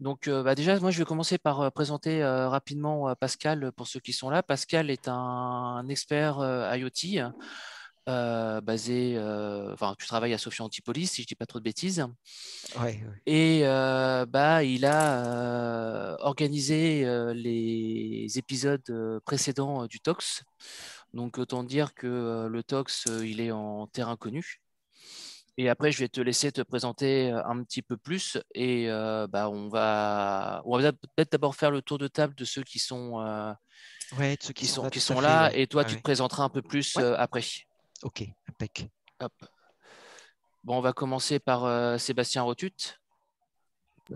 Donc, déjà, moi, je vais commencer par présenter rapidement Pascal pour ceux qui sont là. Pascal est un expert IoT basé, enfin, tu travailles à Sophia Antipolis, si je ne dis pas trop de bêtises. Ouais, ouais. Et il a organisé les épisodes précédents du TOX. Donc, autant dire que le TOX, il est en terrain connu. Et après, je vais te laisser te présenter un petit peu plus. Et on va peut-être d'abord faire le tour de table de ceux Ouais, de ceux qui sont là, qui tout à sont fait, là. ouais. Et toi, Ouais, tu te ouais. présenteras un peu plus Ouais, après. ok, impec. Hop. Bon, on va commencer par Sébastien Rotut.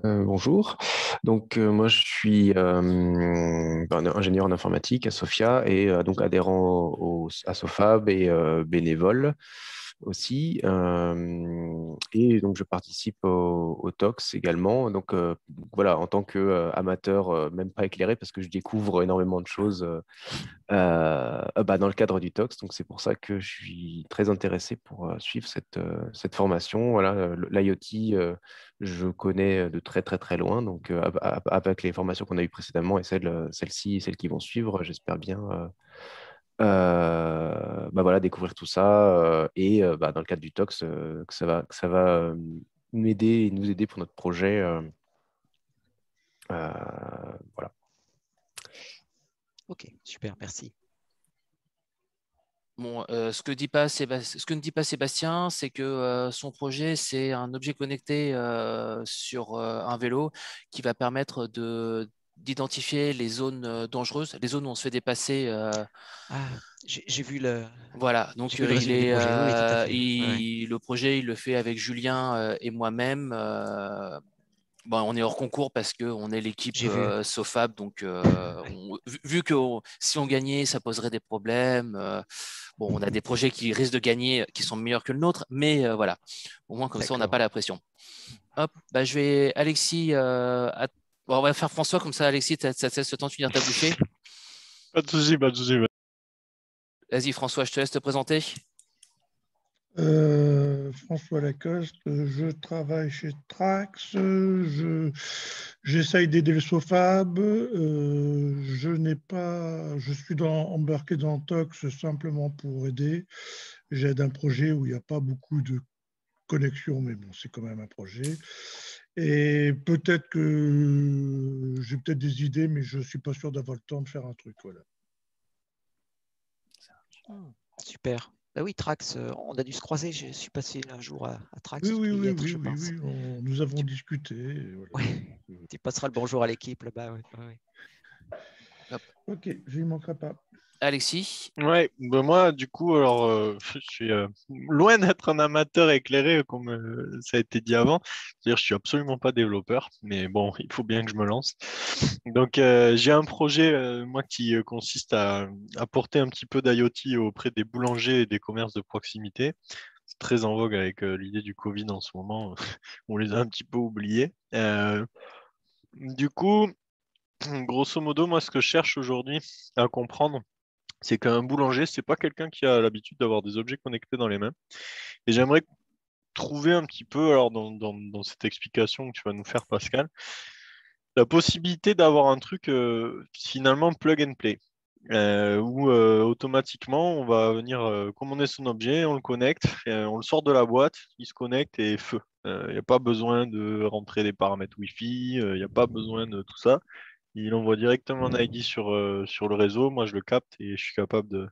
Bonjour. Donc, moi, je suis ingénieur en informatique à Sofia et donc adhérent à Sofab et bénévole aussi. Et donc, je participe au TOX également. Donc, voilà, en tant qu'amateur, même pas éclairé, parce que je découvre énormément de choses dans le cadre du TOX. Donc, c'est pour ça que je suis très intéressé pour suivre cette formation. Voilà, l'IoT, je connais de très, très, très loin. Donc, avec les formations qu'on a eues précédemment et celles-ci et celles qui vont suivre, j'espère bien voilà, découvrir tout ça. Dans le cadre du TOX, que ça va m'aider et nous aider pour notre projet. Voilà. Ok, super, merci. Bon, ce que ne dit pas Sébastien, c'est que son projet, c'est un objet connecté sur un vélo qui va permettre d'identifier les zones dangereuses, les zones où on se fait dépasser. Ah, j'ai vu Voilà, j'ai donc vu le résumé du projet. Oui, oui, tout à fait. Ouais, ouais. le projet, il le fait avec Julien et moi-même. Bon, on est hors concours parce qu'on est l'équipe J'ai vu. SOFAB, donc Ouais, vu que si on gagnait, ça poserait des problèmes. Bon, on a des projets qui risquent de gagner, qui sont meilleurs que le nôtre, mais voilà, au moins comme ça, on n'a pas d'accord. la pression. Hop, je vais, Alexis, bon, on va faire François, comme ça, Alexis, ça te laisse le temps de finir ta bouchée. Pas de souci, pas de souci. Vas-y, François, je te laisse te présenter. François Lacoste, je travaille chez Trax, j'essaye d'aider le SOFAB, je suis embarqué dans Tox simplement pour aider. J'aide un projet où il n'y a pas beaucoup de connexion, mais bon, c'est quand même un projet. Et peut-être que j'ai peut-être des idées, mais je ne suis pas sûr d'avoir le temps de faire un truc. Voilà. Super. Bah oui, Trax, on a dû se croiser. Je suis passé un jour à Trax, Oui, tu oui, devais y oui, être, oui, je oui, pense. oui, nous avons Tu, discuté. Voilà. ouais, tu passeras le bonjour à l'équipe là-bas. Ouais, ouais, ouais. Hop. Ok, je n'y manquerai pas. Alexis. Ouais, ben moi, du coup, alors, je suis loin d'être un amateur éclairé, comme ça a été dit avant. C'est-à-dire, je suis absolument pas développeur, mais bon, il faut bien que je me lance. Donc, j'ai un projet, moi, qui consiste à apporter un petit peu d'IoT auprès des boulangers et des commerces de proximité. C'est très en vogue avec l'idée du Covid en ce moment. On les a un petit peu oubliés. Du coup, grosso modo, moi, ce que je cherche aujourd'hui à comprendre, c'est qu'un boulanger, c'est pas quelqu'un qui a l'habitude d'avoir des objets connectés dans les mains. Et j'aimerais trouver un petit peu, alors dans cette explication que tu vas nous faire, Pascal, la possibilité d'avoir un truc finalement plug and play, où automatiquement on va venir commander son objet, on le connecte, on le sort de la boîte, il se connecte et feu. Il n'y a pas besoin de rentrer des paramètres Wi-Fi, il n'y a pas besoin de tout ça. Il envoie directement un ID sur le réseau, moi je le capte et je suis capable de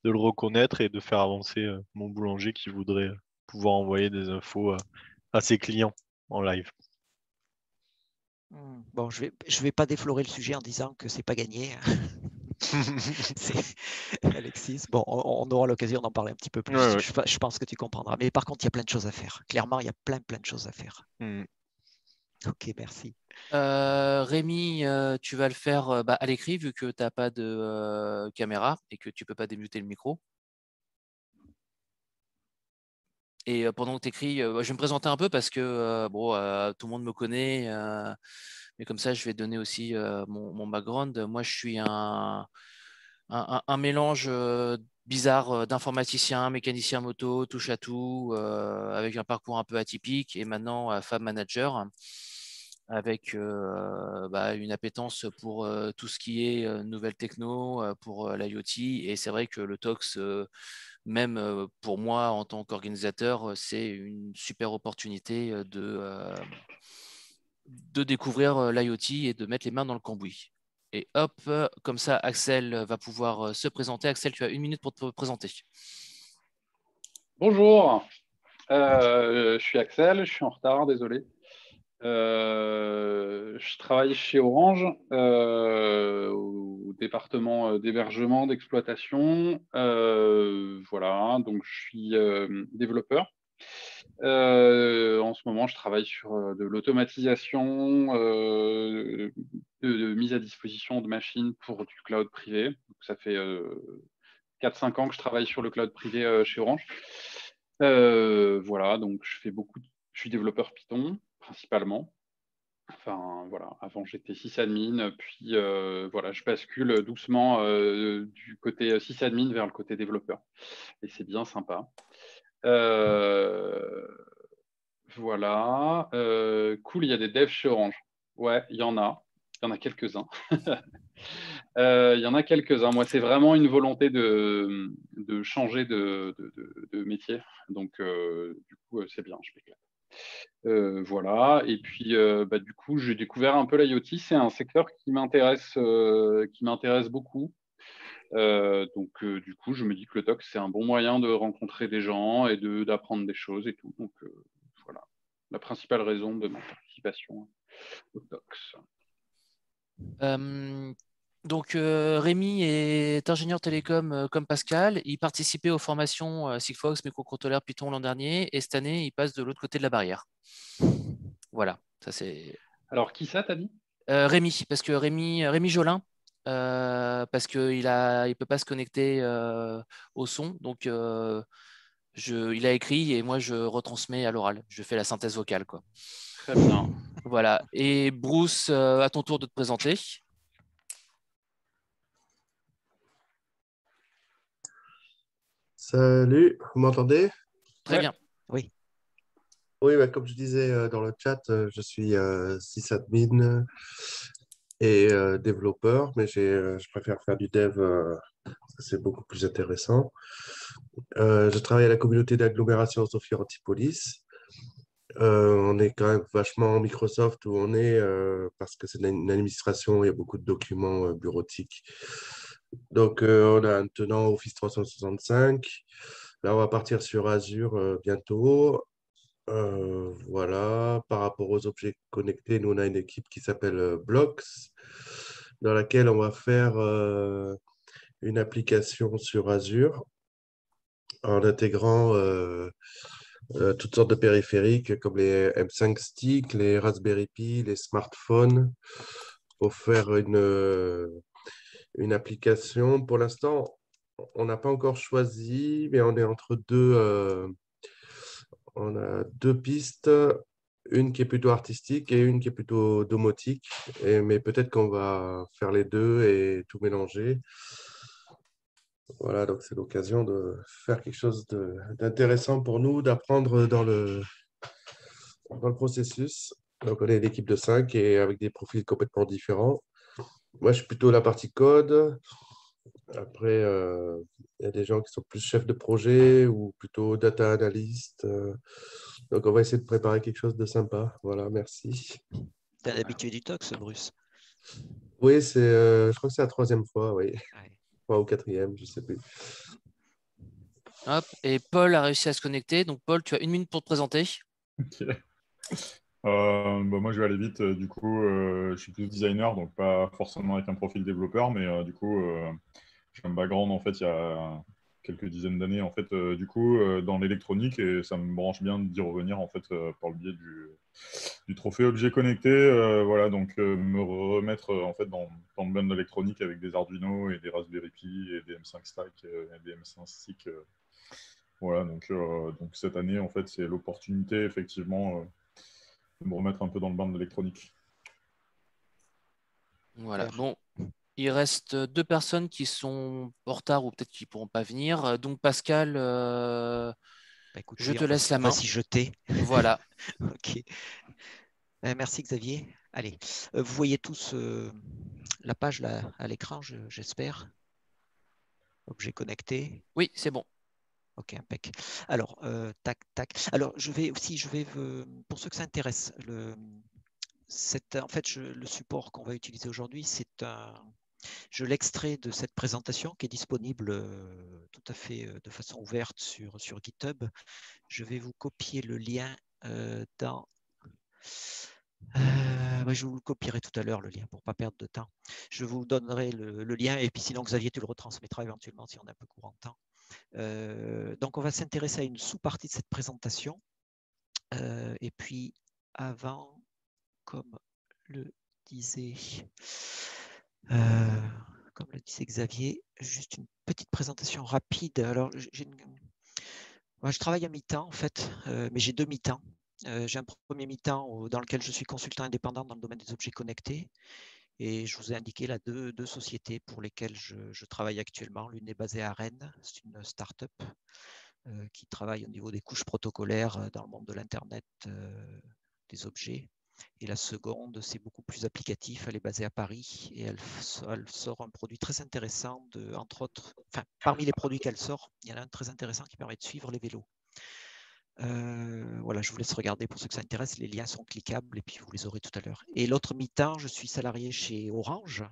le reconnaître et de faire avancer mon boulanger qui voudrait pouvoir envoyer des infos à ses clients en live. Bon, je vais pas déflorer le sujet en disant que c'est pas gagné. Alexis. Bon, on aura l'occasion d'en parler un petit peu Ouais, plus. ouais. Je pense que tu comprendras. Mais par contre, il y a plein de choses à faire. Clairement, il y a plein de choses à faire. Hmm. Ok, merci. Rémi, tu vas le faire à l'écrit vu que tu n'as pas de caméra et que tu peux pas démuter le micro. Et pendant que tu écris, je vais me présenter un peu parce que tout le monde me connaît, mais comme ça, je vais donner aussi mon background. Moi, je suis un mélange bizarre d'informaticien, mécanicien moto, touche à tout, avec un parcours un peu atypique et maintenant fab manager. avec une appétence pour tout ce qui est nouvelles techno, pour l'IoT. Et c'est vrai que le TOX, même pour moi en tant qu'organisateur, c'est une super opportunité de découvrir l'IoT et de mettre les mains dans le cambouis. Et hop, comme ça, Axel va pouvoir se présenter. Axel, tu as 1 minute pour te présenter. Bonjour, je suis Axel, je suis en retard, désolé. Je travaille chez Orange au département d'hébergement, d'exploitation. Voilà, donc je suis développeur. En ce moment, je travaille sur de l'automatisation, de mise à disposition de machines pour du cloud privé. Donc, ça fait 4-5 ans que je travaille sur le cloud privé chez Orange. Voilà, donc je suis développeur Python principalement. Enfin voilà, avant j'étais sysadmin, puis voilà, je bascule doucement du côté sysadmin vers le côté développeur. Et c'est bien sympa. Voilà. Cool, il y a des devs chez Orange. Ouais, il y en a. Il y en a quelques-uns. Il y en a quelques-uns. Moi, c'est vraiment une volonté de changer de métier. Donc, du coup, c'est bien, je m'éclate. Voilà. Et puis, du coup, j'ai découvert un peu l'IoT. C'est un secteur qui m'intéresse beaucoup. Donc, du coup, je me dis que le TOX, c'est un bon moyen de rencontrer des gens et d'apprendre des choses et tout. Donc, voilà, la principale raison de ma participation au TOX. Donc, Rémi est ingénieur télécom comme Pascal. Il participait aux formations Sigfox, microcontrôleur Python l'an dernier. Et cette année, il passe de l'autre côté de la barrière. Voilà, ça c'est. Alors, qui ça, t'as dit? Rémi, parce que Rémi Jolin, parce qu'il ne peut pas se connecter au son. Donc, il a écrit et moi, je retransmets à l'oral. Je fais la synthèse vocale, quoi. Très bien. Voilà. Et Bruce, à ton tour de te présenter. Salut, vous m'entendez? Très Ouais. bien. Oui. Oui, comme je disais dans le chat, je suis sysadmin et développeur, mais je préfère faire du dev, c'est beaucoup plus intéressant. Je travaille à la communauté d'agglomération Sophia Antipolis. On est quand même vachement Microsoft où on est parce que c'est une administration, il y a beaucoup de documents bureautiques. Donc, on a un tenant Office 365. Là, on va partir sur Azure bientôt. Voilà, par rapport aux objets connectés, nous, on a une équipe qui s'appelle Blocks, dans laquelle on va faire une application sur Azure en intégrant toutes sortes de périphériques comme les M5 Stick, les Raspberry Pi, les smartphones, pour faire une application. Pour l'instant, on n'a pas encore choisi, mais on est entre on a deux pistes, une qui est plutôt artistique et une qui est plutôt domotique. Mais peut-être qu'on va faire les deux et tout mélanger. Voilà, donc c'est l'occasion de faire quelque chose d'intéressant pour nous, d'apprendre dans le processus. Donc on est une équipe de 5 et avec des profils complètement différents. Moi, je suis plutôt la partie code. Après, il y a des gens qui sont plus chefs de projet ou plutôt data analyst. Donc, on va essayer de préparer quelque chose de sympa. Voilà, merci. Tu as l'habitude du TOX, Bruce? Oui, je crois que c'est la 3e fois, oui. Ouais. Ou 4e, je ne sais plus. Hop. Et Paul a réussi à se connecter. Donc, Paul, tu as 1 minute pour te présenter. Ok. Moi, je vais aller vite. Du coup, je suis plus designer, donc pas forcément avec un profil développeur, mais du coup, j'ai un background en fait il y a quelques dizaines d'années en fait, dans l'électronique et ça me branche bien d'y revenir en fait par le biais du trophée objet connecté. Voilà, donc me remettre en fait dans le bain de l'électronique avec des Arduino et des Raspberry Pi et des M5 Stack et des M5 Stick. Voilà, donc cette année en fait, c'est l'opportunité effectivement de me remettre un peu dans le bain de l'électronique. Voilà. Bon, il reste 2 personnes qui sont en retard ou peut-être qui ne pourront pas venir. Donc, Pascal, Écoute, je oui, te laisse la on va main. s'y jeter. Voilà. Ok. Merci, Xavier. Allez, vous voyez tous la page là, à l'écran, j'espère. Objet connecté. Oui, c'est bon. Ok, impec. Alors, tac, tac. Alors, pour ceux que ça intéresse, en fait, le support qu'on va utiliser aujourd'hui, je l'extrais de cette présentation qui est disponible tout à fait de façon ouverte sur GitHub. Je vais vous copier le lien dans... je vous le copierai tout à l'heure, le lien, pour ne pas perdre de temps. Je vous donnerai le lien, et puis sinon, Xavier, tu le retransmettras éventuellement si on est un peu courant de temps. Donc, on va s'intéresser à une sous-partie de cette présentation. Et puis, avant, comme le disait Xavier, juste une petite présentation rapide. Alors, moi, je travaille à mi-temps, en fait, mais j'ai 2 mi-temps. J'ai un premier mi-temps dans lequel je suis consultant indépendant dans le domaine des objets connectés. Et je vous ai indiqué là deux sociétés pour lesquelles je travaille actuellement. L'une est basée à Rennes, c'est une start-up qui travaille au niveau des couches protocolaires dans le monde de l'Internet des objets. Et la seconde, c'est beaucoup plus applicatif. Elle est basée à Paris et elle sort un produit très intéressant, entre autres, parmi les produits qu'elle sort, il y en a un très intéressant qui permet de suivre les vélos. Voilà, je vous laisse regarder pour ceux que ça intéresse. Les liens sont cliquables et puis vous les aurez tout à l'heure. Et l'autre mi-temps, je suis salarié chez Orange.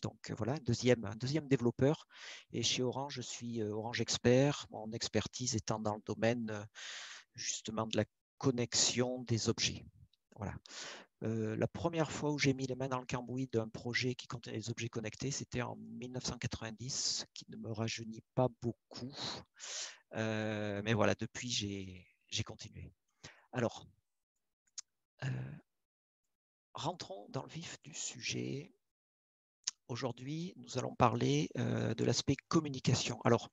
Donc voilà, un deuxième développeur. Et chez Orange, je suis Orange Expert, mon expertise étant dans le domaine justement de la connexion des objets. Voilà. La première fois où j'ai mis les mains dans le cambouis d'un projet qui contenait des objets connectés, c'était en 1990, qui ne me rajeunit pas beaucoup. Mais voilà, depuis, j'ai continué. Alors, rentrons dans le vif du sujet. Aujourd'hui, nous allons parler de l'aspect communication. Alors,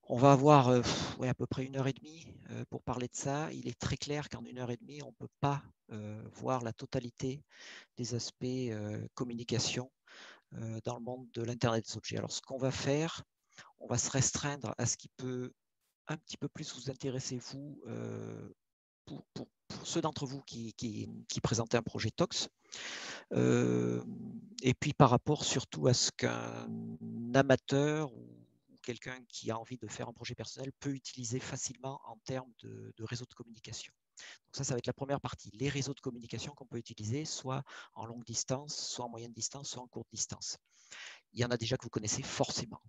on va avoir à peu près 1h30 pour parler de ça. Il est très clair qu'en 1h30, on ne peut pas voir la totalité des aspects communication dans le monde de l'Internet des objets. Alors, ce qu'on va faire, on va se restreindre à ce qui peut un petit peu plus vous intéresser, vous, pour ceux d'entre vous qui présentaient un projet TOX. Et puis par rapport surtout à ce qu'un amateur ou quelqu'un qui a envie de faire un projet personnel peut utiliser facilement en termes de réseau de communication. Donc ça va être la première partie, les réseaux de communication qu'on peut utiliser, soit en longue distance, soit en moyenne distance, soit en courte distance. Il y en a déjà que vous connaissez forcément.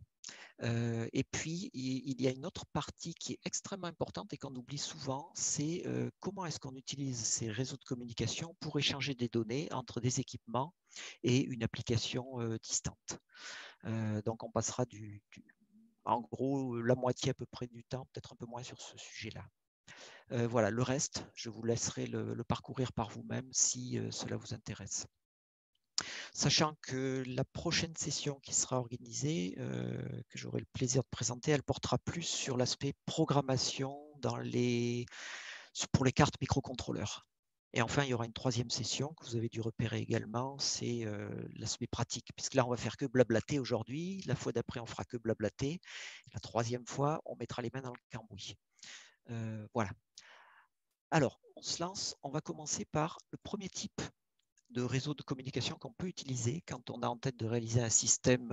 Et puis, il y a une autre partie qui est extrêmement importante et qu'on oublie souvent, c'est comment est-ce qu'on utilise ces réseaux de communication pour échanger des données entre des équipements et une application distante. Donc, on passera en gros la moitié à peu près du temps, peut-être un peu moins sur ce sujet-là. Voilà, le reste, je vous laisserai le parcourir par vous-même si cela vous intéresse. Sachant que la prochaine session qui sera organisée, que j'aurai le plaisir de présenter, elle portera plus sur l'aspect programmation pour les cartes microcontrôleurs. Et enfin, il y aura une troisième session que vous avez dû repérer également, c'est l'aspect pratique. Puisque là, on va faire que blablater aujourd'hui. La fois d'après, on fera que blablater. La troisième fois, on mettra les mains dans le cambouis. Voilà. Alors, on se lance. On va commencer par le premier type de réseau de communication qu'on peut utiliser quand on a en tête de réaliser un système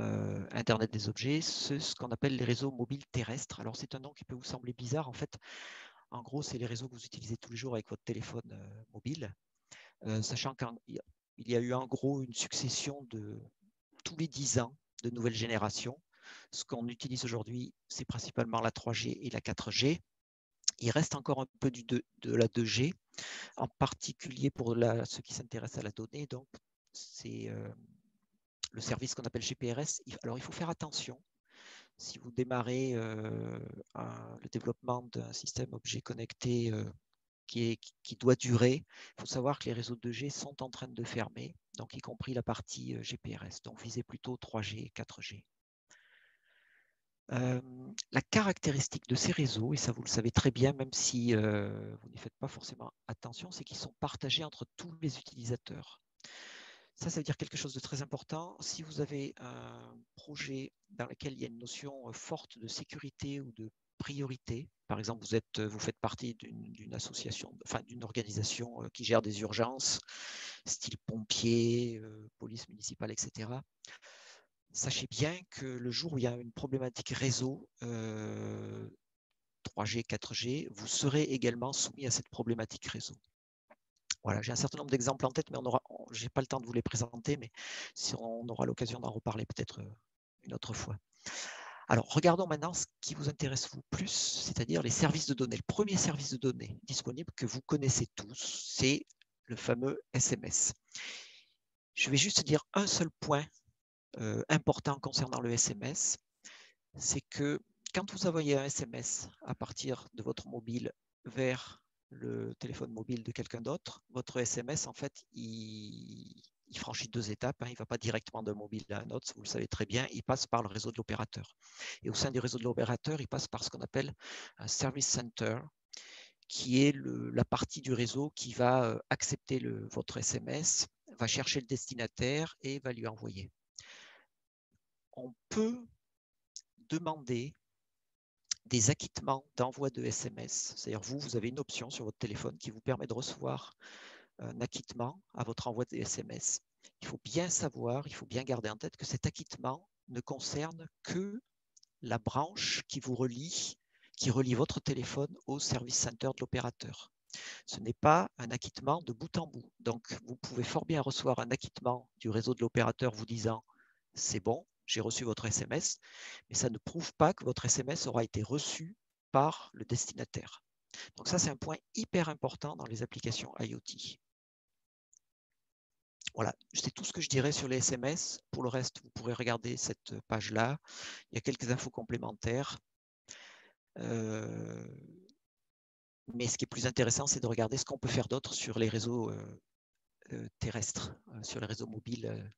Internet des objets, c'est ce qu'on appelle les réseaux mobiles terrestres. Alors, c'est un nom qui peut vous sembler bizarre. En fait, en gros, c'est les réseaux que vous utilisez tous les jours avec votre téléphone mobile, sachant qu'il y a eu en gros une succession de tous les 10 ans de nouvelles générations. Ce qu'on utilise aujourd'hui, c'est principalement la 3G et la 4G. Il reste encore un peu de la 2G, en particulier pour ceux qui s'intéressent à la donnée. Donc, c'est le service qu'on appelle GPRS. Alors, il faut faire attention. Si vous démarrez le développement d'un système objet connecté qui doit durer, il faut savoir que les réseaux 2G sont en train de fermer, donc y compris la partie GPRS. Donc, visez plutôt 3G et 4G. La caractéristique de ces réseaux, et ça vous le savez très bien, même si vous n'y faites pas forcément attention, c'est qu'ils sont partagés entre tous les utilisateurs. Ça veut dire quelque chose de très important. Si vous avez un projet dans lequel il y a une notion forte de sécurité ou de priorité, par exemple, vous faites partie d'une association, enfin d'une organisation qui gère des urgences, style pompiers, police municipale, etc. Sachez bien que le jour où il y a une problématique réseau, 3G, 4G, vous serez également soumis à cette problématique réseau. Voilà, j'ai un certain nombre d'exemples en tête, mais je n'ai pas le temps de vous les présenter, mais on aura l'occasion d'en reparler peut-être une autre fois. Alors, regardons maintenant ce qui vous intéresse vous plus, c'est-à-dire les services de données. Le premier service de données disponible que vous connaissez tous, c'est le fameux SMS. Je vais juste dire un seul point important concernant le SMS, c'est que quand vous envoyez un SMS à partir de votre mobile vers le téléphone mobile de quelqu'un d'autre, votre SMS, en fait, il franchit 2 étapes. Il ne va pas directement d'un mobile à un autre, vous le savez très bien, il passe par le réseau de l'opérateur. Et au sein du réseau de l'opérateur, il passe par ce qu'on appelle un service center, qui est la partie du réseau qui va accepter votre SMS, va chercher le destinataire et va lui envoyer. On peut demander des acquittements d'envoi de SMS. C'est-à-dire vous avez une option sur votre téléphone qui vous permet de recevoir un acquittement à votre envoi de SMS. Il faut bien savoir, il faut bien garder en tête que cet acquittement ne concerne que la branche qui relie votre téléphone au service center de l'opérateur. Ce n'est pas un acquittement de bout en bout. Donc, vous pouvez fort bien recevoir un acquittement du réseau de l'opérateur vous disant « c'est bon, j'ai reçu votre SMS », mais ça ne prouve pas que votre SMS aura été reçu par le destinataire. Donc ça, c'est un point hyper important dans les applications IoT. Voilà, c'est tout ce que je dirais sur les SMS. Pour le reste, vous pourrez regarder cette page-là. Il y a quelques infos complémentaires. Mais ce qui est plus intéressant, c'est de regarder ce qu'on peut faire d'autre sur les réseaux terrestres, sur les réseaux mobiles,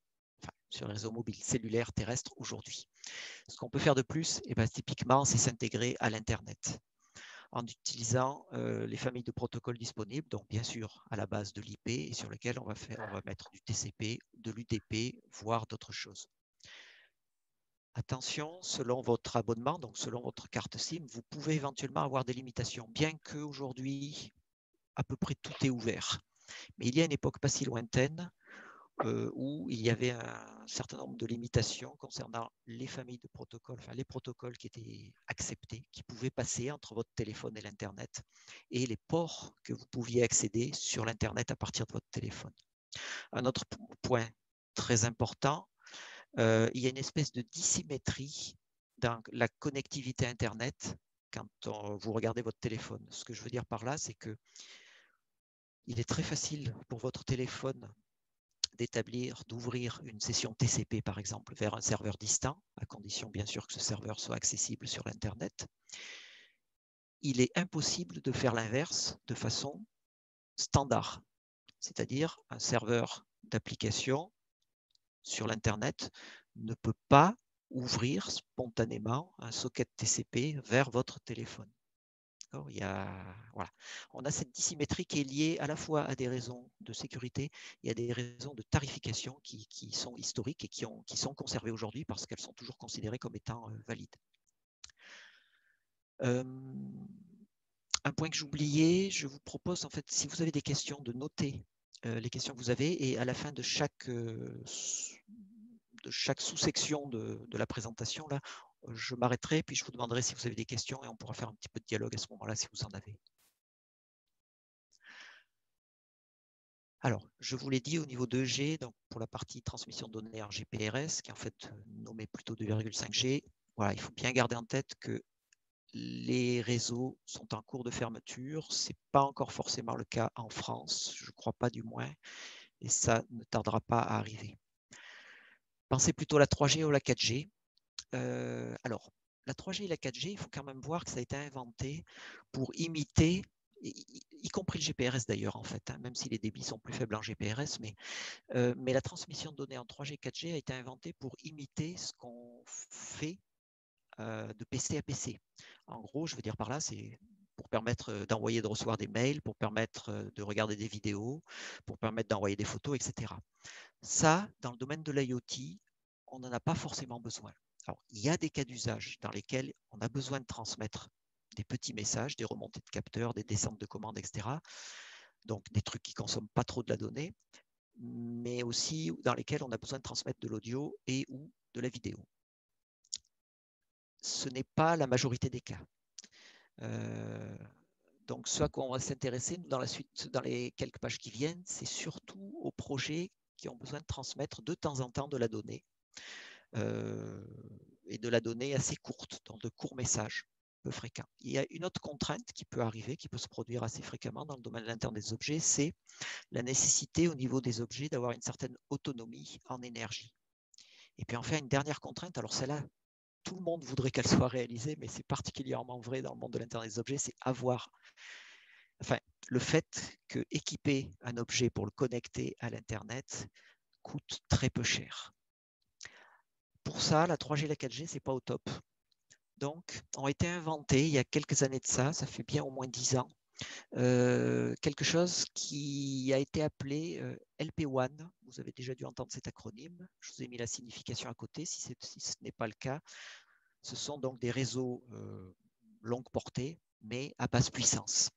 sur les réseaux mobiles cellulaires terrestres aujourd'hui. Ce qu'on peut faire de plus, typiquement, c'est s'intégrer à l'Internet en utilisant les familles de protocoles disponibles, donc bien sûr à la base de l'IP et sur lesquels on va mettre du TCP, de l'UDP, voire d'autres choses. Attention, selon votre abonnement, donc selon votre carte SIM, vous pouvez éventuellement avoir des limitations, bien qu'aujourd'hui, à peu près tout est ouvert. Mais il y a une époque pas si lointaine où il y avait un certain nombre de limitations concernant les familles de protocoles, enfin les protocoles qui étaient acceptés, qui pouvaient passer entre votre téléphone et l'Internet, et les ports que vous pouviez accéder sur l'Internet à partir de votre téléphone. Un autre point très important, il y a une espèce de dissymétrie dans la connectivité Internet quand vous regardez votre téléphone. Ce que je veux dire par là, c'est que il est très facile pour votre téléphone d'ouvrir une session TCP, par exemple, vers un serveur distant, à condition bien sûr que ce serveur soit accessible sur l'Internet. Il est impossible de faire l'inverse de façon standard, c'est-à-dire un serveur d'application sur l'Internet ne peut pas ouvrir spontanément un socket TCP vers votre téléphone. Voilà. On a cette dissymétrie qui est liée à la fois à des raisons de sécurité et à des raisons de tarification qui sont historiques et qui sont conservées aujourd'hui parce qu'elles sont toujours considérées comme étant valides. Un point que j'oubliais, je vous propose en fait, si vous avez des questions, de noter les questions que vous avez et à la fin de chaque sous-section de la présentation, là, je m'arrêterai puis je vous demanderai si vous avez des questions et on pourra faire un petit peu de dialogue à ce moment-là si vous en avez. Alors, je vous l'ai dit au niveau 2G, donc pour la partie transmission de données en GPRS, qui est en fait nommée plutôt 2,5G, voilà, il faut bien garder en tête que les réseaux sont en cours de fermeture. Ce n'est pas encore forcément le cas en France, je ne crois pas du moins, et ça ne tardera pas à arriver. Pensez plutôt à la 3G ou la 4G. Alors, la 3G et la 4G, il faut quand même voir que ça a été inventé pour imiter, y compris le GPRS d'ailleurs en fait, même si les débits sont plus faibles en GPRS, mais la transmission de données en 3G et 4G a été inventée pour imiter ce qu'on fait de PC à PC. En gros, je veux dire par là, c'est pour permettre d'envoyer et de recevoir des mails, pour permettre de regarder des vidéos, pour permettre d'envoyer des photos, etc. Ça, dans le domaine de l'IoT, on n'en a pas forcément besoin. Alors, il y a des cas d'usage dans lesquels on a besoin de transmettre des petits messages, des remontées de capteurs, des descentes de commandes, etc. Donc des trucs qui ne consomment pas trop de la donnée, mais aussi dans lesquels on a besoin de transmettre de l'audio et ou de la vidéo. Ce n'est pas la majorité des cas. Donc ce à quoi on va s'intéresser dans la suite, dans les quelques pages qui viennent, c'est surtout aux projets qui ont besoin de transmettre de temps en temps de la donnée, et de la donnée assez courte, dans de courts messages peu fréquents. Il y a une autre contrainte qui peut arriver, qui peut se produire assez fréquemment dans le domaine de l'Internet des objets, c'est la nécessité au niveau des objets d'avoir une certaine autonomie en énergie. Et puis enfin, une dernière contrainte, alors celle-là, tout le monde voudrait qu'elle soit réalisée, mais c'est particulièrement vrai dans le monde de l'Internet des objets, c'est le fait que équiper un objet pour le connecter à l'Internet coûte très peu cher. Pour ça, la 3G et la 4G, c'est pas au top. Donc, ont été inventés il y a quelques années de ça fait bien au moins 10 ans, quelque chose qui a été appelé LPWAN. Vous avez déjà dû entendre cet acronyme. Je vous ai mis la signification à côté, si ce n'est pas le cas. Ce sont donc des réseaux longue portée, mais à basse puissance.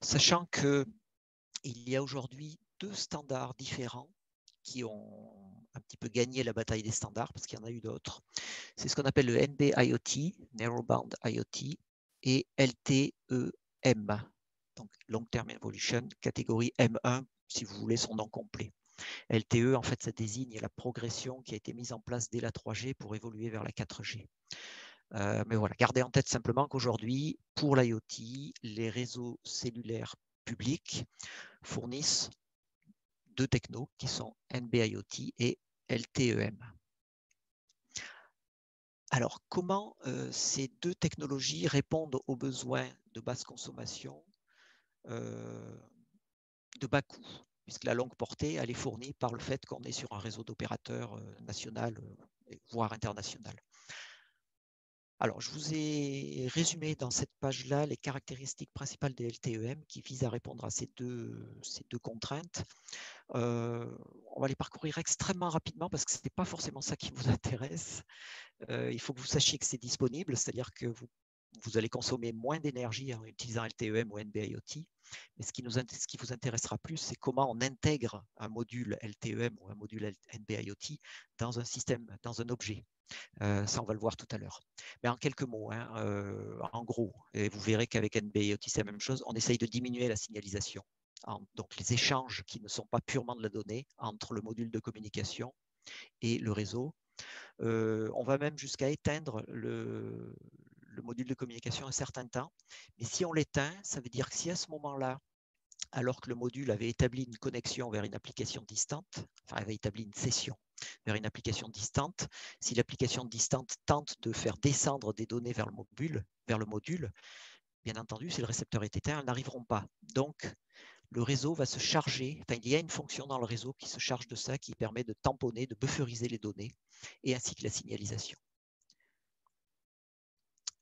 Sachant qu'il y a aujourd'hui 2 standards différents qui ont un petit peu gagné la bataille des standards, parce qu'il y en a eu d'autres. C'est ce qu'on appelle le NB-IoT, Narrowband IoT, et LTE-M, donc Long Term Evolution, catégorie M1, si vous voulez son nom complet. LTE, en fait, ça désigne la progression qui a été mise en place dès la 3G pour évoluer vers la 4G. Mais voilà, gardez en tête simplement qu'aujourd'hui, pour l'IoT, les réseaux cellulaires publics fournissent 2 technos qui sont NB-IoT et LTE-M. Alors, comment ces 2 technologies répondent aux besoins de basse consommation, de bas coût, puisque la longue portée, elle est fournie par le fait qu'on est sur un réseau d'opérateurs national, voire international. Alors, je vous ai résumé dans cette page-là les caractéristiques principales des LTE-M qui visent à répondre à ces deux contraintes. On va les parcourir extrêmement rapidement parce que ce n'est pas forcément ça qui vous intéresse. Il faut que vous sachiez que c'est disponible, c'est-à-dire que vous allez consommer moins d'énergie en utilisant LTE-M ou NB-IoT. Mais ce qui vous intéressera plus, c'est comment on intègre un module LTE-M ou un module NB-IoT dans un système, dans un objet. Ça, on va le voir tout à l'heure. Mais en quelques mots, en gros, et vous verrez qu'avec NB-IoT, c'est la même chose, on essaye de diminuer la signalisation. Donc les échanges qui ne sont pas purement de la donnée entre le module de communication et le réseau. On va même jusqu'à éteindre le module de communication un certain temps. Mais si on l'éteint, ça veut dire que si à ce moment-là, alors que le module avait établi une connexion vers une application distante, enfin avait établi une session vers une application distante, si l'application distante tente de faire descendre des données vers le module, bien entendu, si le récepteur est éteint, elles n'arriveront pas. Donc, le réseau va se charger, enfin, il y a une fonction dans le réseau qui se charge de ça, qui permet de tamponner, de bufferiser les données, et ainsi que la signalisation.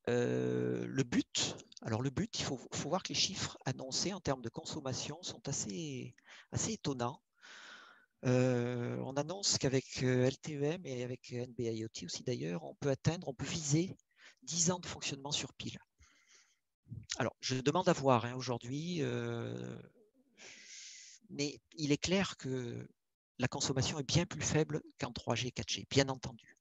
Le but, il faut voir que les chiffres annoncés en termes de consommation sont assez étonnants. On annonce qu'avec LTE-M et avec NB-IoT aussi d'ailleurs, on peut viser 10 ans de fonctionnement sur pile. Alors, je demande à voir aujourd'hui, mais il est clair que la consommation est bien plus faible qu'en 3G et 4G, bien entendu.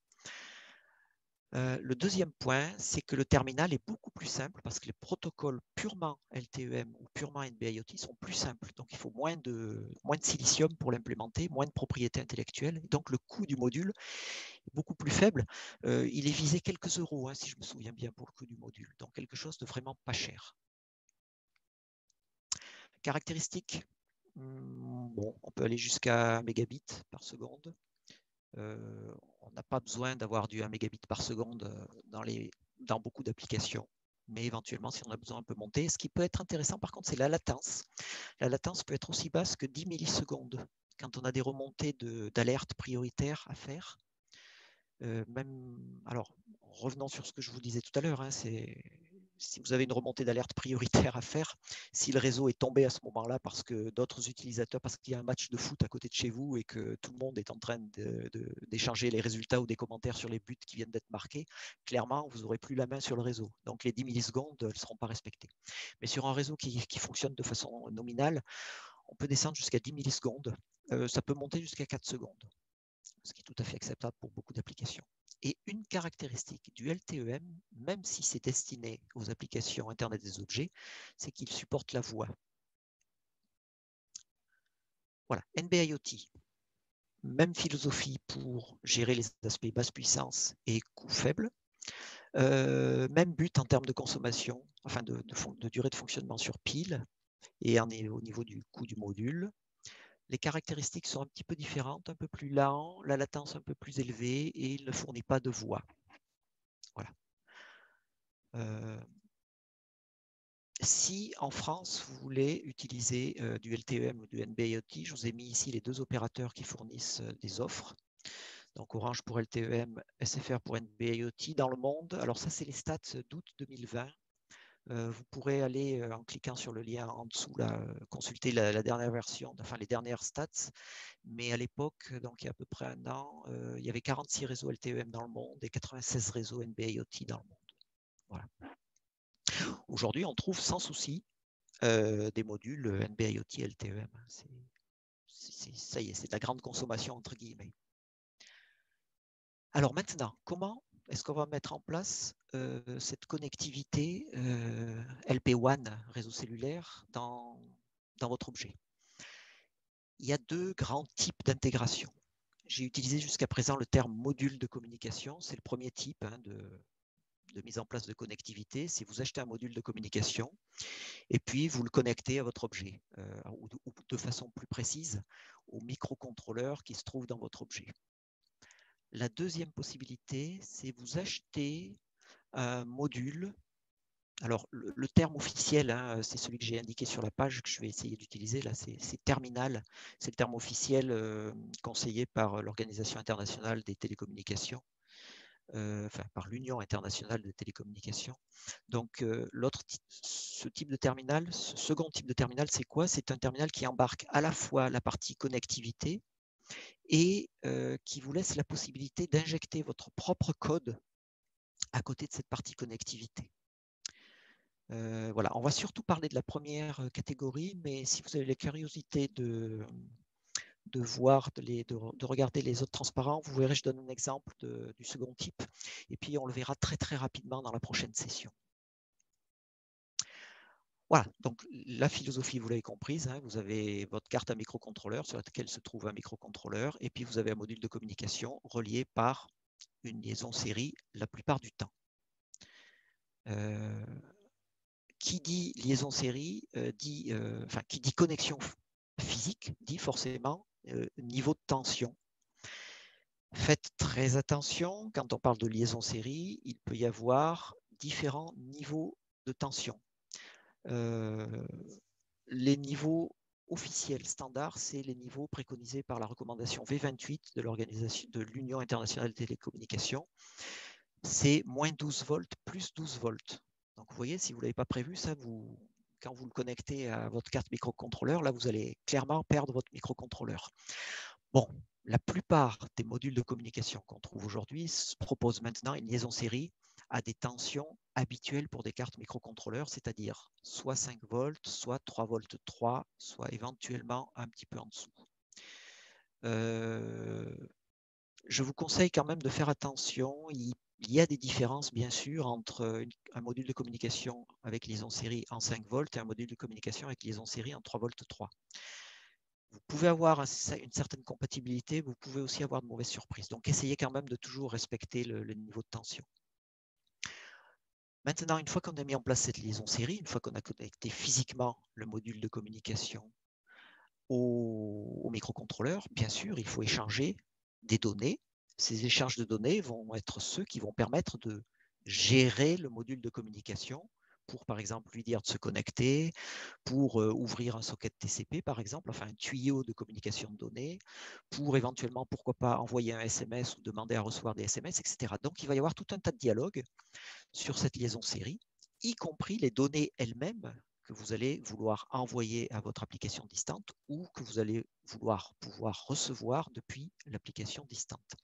Le deuxième point, c'est que le terminal est beaucoup plus simple parce que les protocoles purement LTE-M ou purement NB-IoT sont plus simples. Donc, il faut moins de silicium pour l'implémenter, moins de propriétés intellectuelles. Donc, le coût du module est beaucoup plus faible. Il est visé quelques euros, si je me souviens bien, pour le coût du module. Donc, quelque chose de vraiment pas cher. Caractéristiques. Bon, on peut aller jusqu'à 1 mégabit par seconde. On n'a pas besoin d'avoir du 1 mégabit par seconde dans beaucoup d'applications, mais éventuellement, si on a besoin, on peut monter. Ce qui peut être intéressant, par contre, c'est la latence. La latence peut être aussi basse que 10 millisecondes quand on a des remontées d'alerte prioritaires à faire. Alors, revenons sur ce que je vous disais tout à l'heure, c'est si vous avez une remontée d'alerte prioritaire à faire, si le réseau est tombé à ce moment-là parce que d'autres utilisateurs, parce qu'il y a un match de foot à côté de chez vous et que tout le monde est en train d'échanger les résultats ou des commentaires sur les buts qui viennent d'être marqués, clairement, vous n'aurez plus la main sur le réseau. Donc les 10 millisecondes, elles ne seront pas respectées. Mais sur un réseau qui fonctionne de façon nominale, on peut descendre jusqu'à 10 millisecondes. Ça peut monter jusqu'à 4 secondes, ce qui est tout à fait acceptable pour beaucoup d'applications. Et une caractéristique du LTEM, même si c'est destiné aux applications Internet des objets, c'est qu'il supporte la voix. Voilà, NB-IoT, même philosophie pour gérer les aspects basse puissance et coût faible. Même but en termes de consommation, enfin de durée de fonctionnement sur pile et au niveau du coût du module. Les caractéristiques sont un petit peu différentes, un peu plus lent, la latence un peu plus élevée et il ne fournit pas de voix. Voilà. Si en France, vous voulez utiliser du LTEM ou du NB-IoT, je vous ai mis ici les 2 opérateurs qui fournissent des offres. Donc Orange pour LTEM, SFR pour NB-IoT dans le monde. Alors ça, c'est les stats d'août 2020. Vous pourrez aller, en cliquant sur le lien en dessous, là, consulter la dernière version, enfin les dernières stats. Mais à l'époque, donc il y a à peu près un an, il y avait 46 réseaux LTEM dans le monde et 96 réseaux NB-IoT dans le monde. Voilà. Aujourd'hui, on trouve sans souci des modules NB-IoT LTEM. Ça y est, c'est de la grande consommation entre guillemets. Alors maintenant, comment est-ce qu'on va mettre en place cette connectivité LP WAN, réseau cellulaire, dans votre objet? Il y a 2 grands types d'intégration. J'ai utilisé jusqu'à présent le terme module de communication. C'est le premier type de mise en place de connectivité. C'est vous achetez un module de communication et puis vous le connectez à votre objet, ou de façon plus précise, au microcontrôleur qui se trouve dans votre objet. La deuxième possibilité, c'est vous acheter un module. Alors, le terme officiel, hein, c'est celui que j'ai indiqué sur la page, que je vais essayer d'utiliser, là, c'est terminal. C'est le terme officiel conseillé par l'Organisation internationale des télécommunications, enfin, par l'Union internationale de télécommunications. Donc, ce type de terminal, ce second type de terminal, c'est quoi? C'est un terminal qui embarque à la fois la partie connectivité et qui vous laisse la possibilité d'injecter votre propre code à côté de cette partie connectivité. Voilà, on va surtout parler de la première catégorie, mais si vous avez la curiosité de regarder les autres transparents, vous verrez, je donne un exemple du second type, et puis on le verra très très rapidement dans la prochaine session. Voilà, donc la philosophie, vous l'avez comprise, hein, vous avez votre carte à microcontrôleur sur laquelle se trouve un microcontrôleur, et puis vous avez un module de communication relié par une liaison série la plupart du temps. Qui dit liaison série, qui dit connexion physique, dit forcément niveau de tension. Faites très attention, quand on parle de liaison série, il peut y avoir différents niveaux de tension. Les niveaux officiels standards, c'est les niveaux préconisés par la recommandation V28 de l'Organisation de l'Union internationale des télécommunications. C'est moins 12 volts, plus 12 volts. Donc vous voyez, si vous ne l'avez pas prévu, ça, quand vous le connectez à votre carte microcontrôleur, là, vous allez clairement perdre votre microcontrôleur. Bon, la plupart des modules de communication qu'on trouve aujourd'hui proposent maintenant une liaison série à des tensions habituelles pour des cartes microcontrôleurs, c'est-à-dire soit 5 volts, soit 3 volts 3, soit éventuellement un petit peu en dessous. Je vous conseille quand même de faire attention. Il y a des différences, bien sûr, entre un module de communication avec liaison série en 5 volts et un module de communication avec liaison série en 3 volts 3. Vous pouvez avoir une certaine compatibilité, vous pouvez aussi avoir de mauvaises surprises. Donc, essayez quand même de toujours respecter le niveau de tension. Maintenant, une fois qu'on a mis en place cette liaison série, une fois qu'on a connecté physiquement le module de communication au microcontrôleur, bien sûr, il faut échanger des données. Ces échanges de données vont être ceux qui vont permettre de gérer le module de communication pour, par exemple, lui dire de se connecter, pour ouvrir un socket TCP, par exemple, enfin un tuyau de communication de données, pour éventuellement, pourquoi pas, envoyer un SMS ou demander à recevoir des SMS, etc. Donc, il va y avoir tout un tas de dialogues sur cette liaison série y compris les données elles-mêmes que vous allez vouloir envoyer à votre application distante ou que vous allez vouloir pouvoir recevoir depuis l'application distante.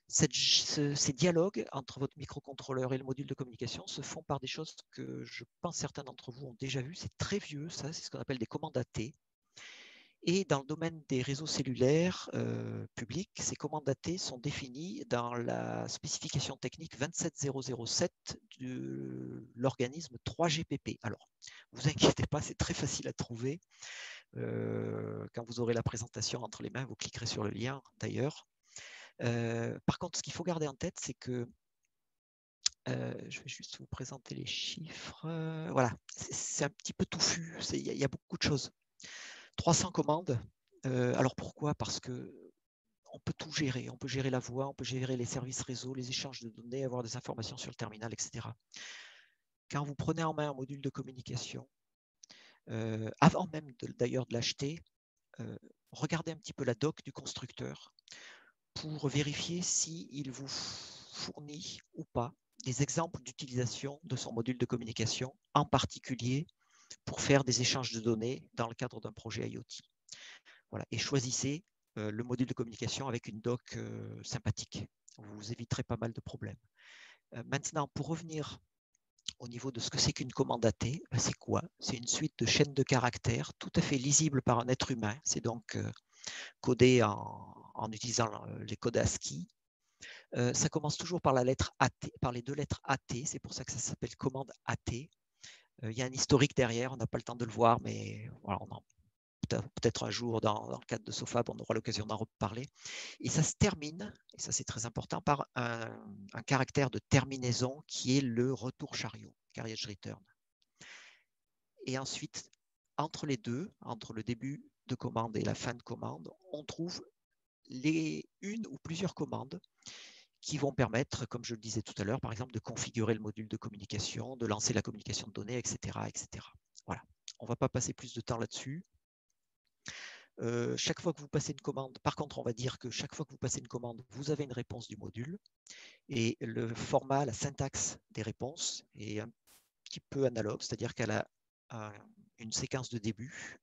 Ces dialogues entre votre microcontrôleur et le module de communication se font par des choses que je pense certains d'entre vous ont déjà vues. C'est très vieux, ça, c'est ce qu'on appelle des commandes AT. Et dans le domaine des réseaux cellulaires publics, ces commandes AT sont définies dans la spécification technique 27007 de l'organisme 3GPP. Alors, ne vous inquiétez pas, c'est très facile à trouver. Quand vous aurez la présentation entre les mains, vous cliquerez sur le lien d'ailleurs. Par contre, ce qu'il faut garder en tête, c'est que je vais juste vous présenter les chiffres. Voilà, c'est un petit peu touffu, il y a beaucoup de choses. 300 commandes. Alors pourquoi? Parce que on peut tout gérer. On peut gérer la voix, on peut gérer les services réseau, les échanges de données, avoir des informations sur le terminal, etc. Quand vous prenez en main un module de communication, avant même d'ailleurs de l'acheter, regardez un petit peu la doc du constructeur pour vérifier s'il vous fournit ou pas des exemples d'utilisation de son module de communication, en particulier pour faire des échanges de données dans le cadre d'un projet IoT. Voilà. Et choisissez le module de communication avec une doc sympathique. Vous éviterez pas mal de problèmes. Maintenant, pour revenir au niveau de ce que c'est qu'une commande AT, c'est quoi? C'est une suite de chaînes de caractères tout à fait lisibles par un être humain. C'est donc codé en utilisant les codes ASCII. Ça commence toujours par la lettre AT, par les deux lettres AT. C'est pour ça que ça s'appelle commande AT. Il y a un historique derrière, on n'a pas le temps de le voir, mais voilà, peut-être un jour, dans le cadre de SOFAB, on aura l'occasion d'en reparler. Et ça se termine, et ça c'est très important, par un caractère de terminaison qui est le retour chariot, carriage return. Et ensuite, entre les deux, entre le début de commande et la fin de commande, on trouve une ou plusieurs commandes qui vont permettre, comme je le disais tout à l'heure, par exemple, de configurer le module de communication, de lancer la communication de données, etc. etc. Voilà. On ne va pas passer plus de temps là-dessus. Chaque fois que vous passez une commande, par contre, on va dire que chaque fois que vous passez une commande, vous avez une réponse du module. Et le format, la syntaxe des réponses est un petit peu analogue, c'est-à-dire qu'elle a une séquence de début,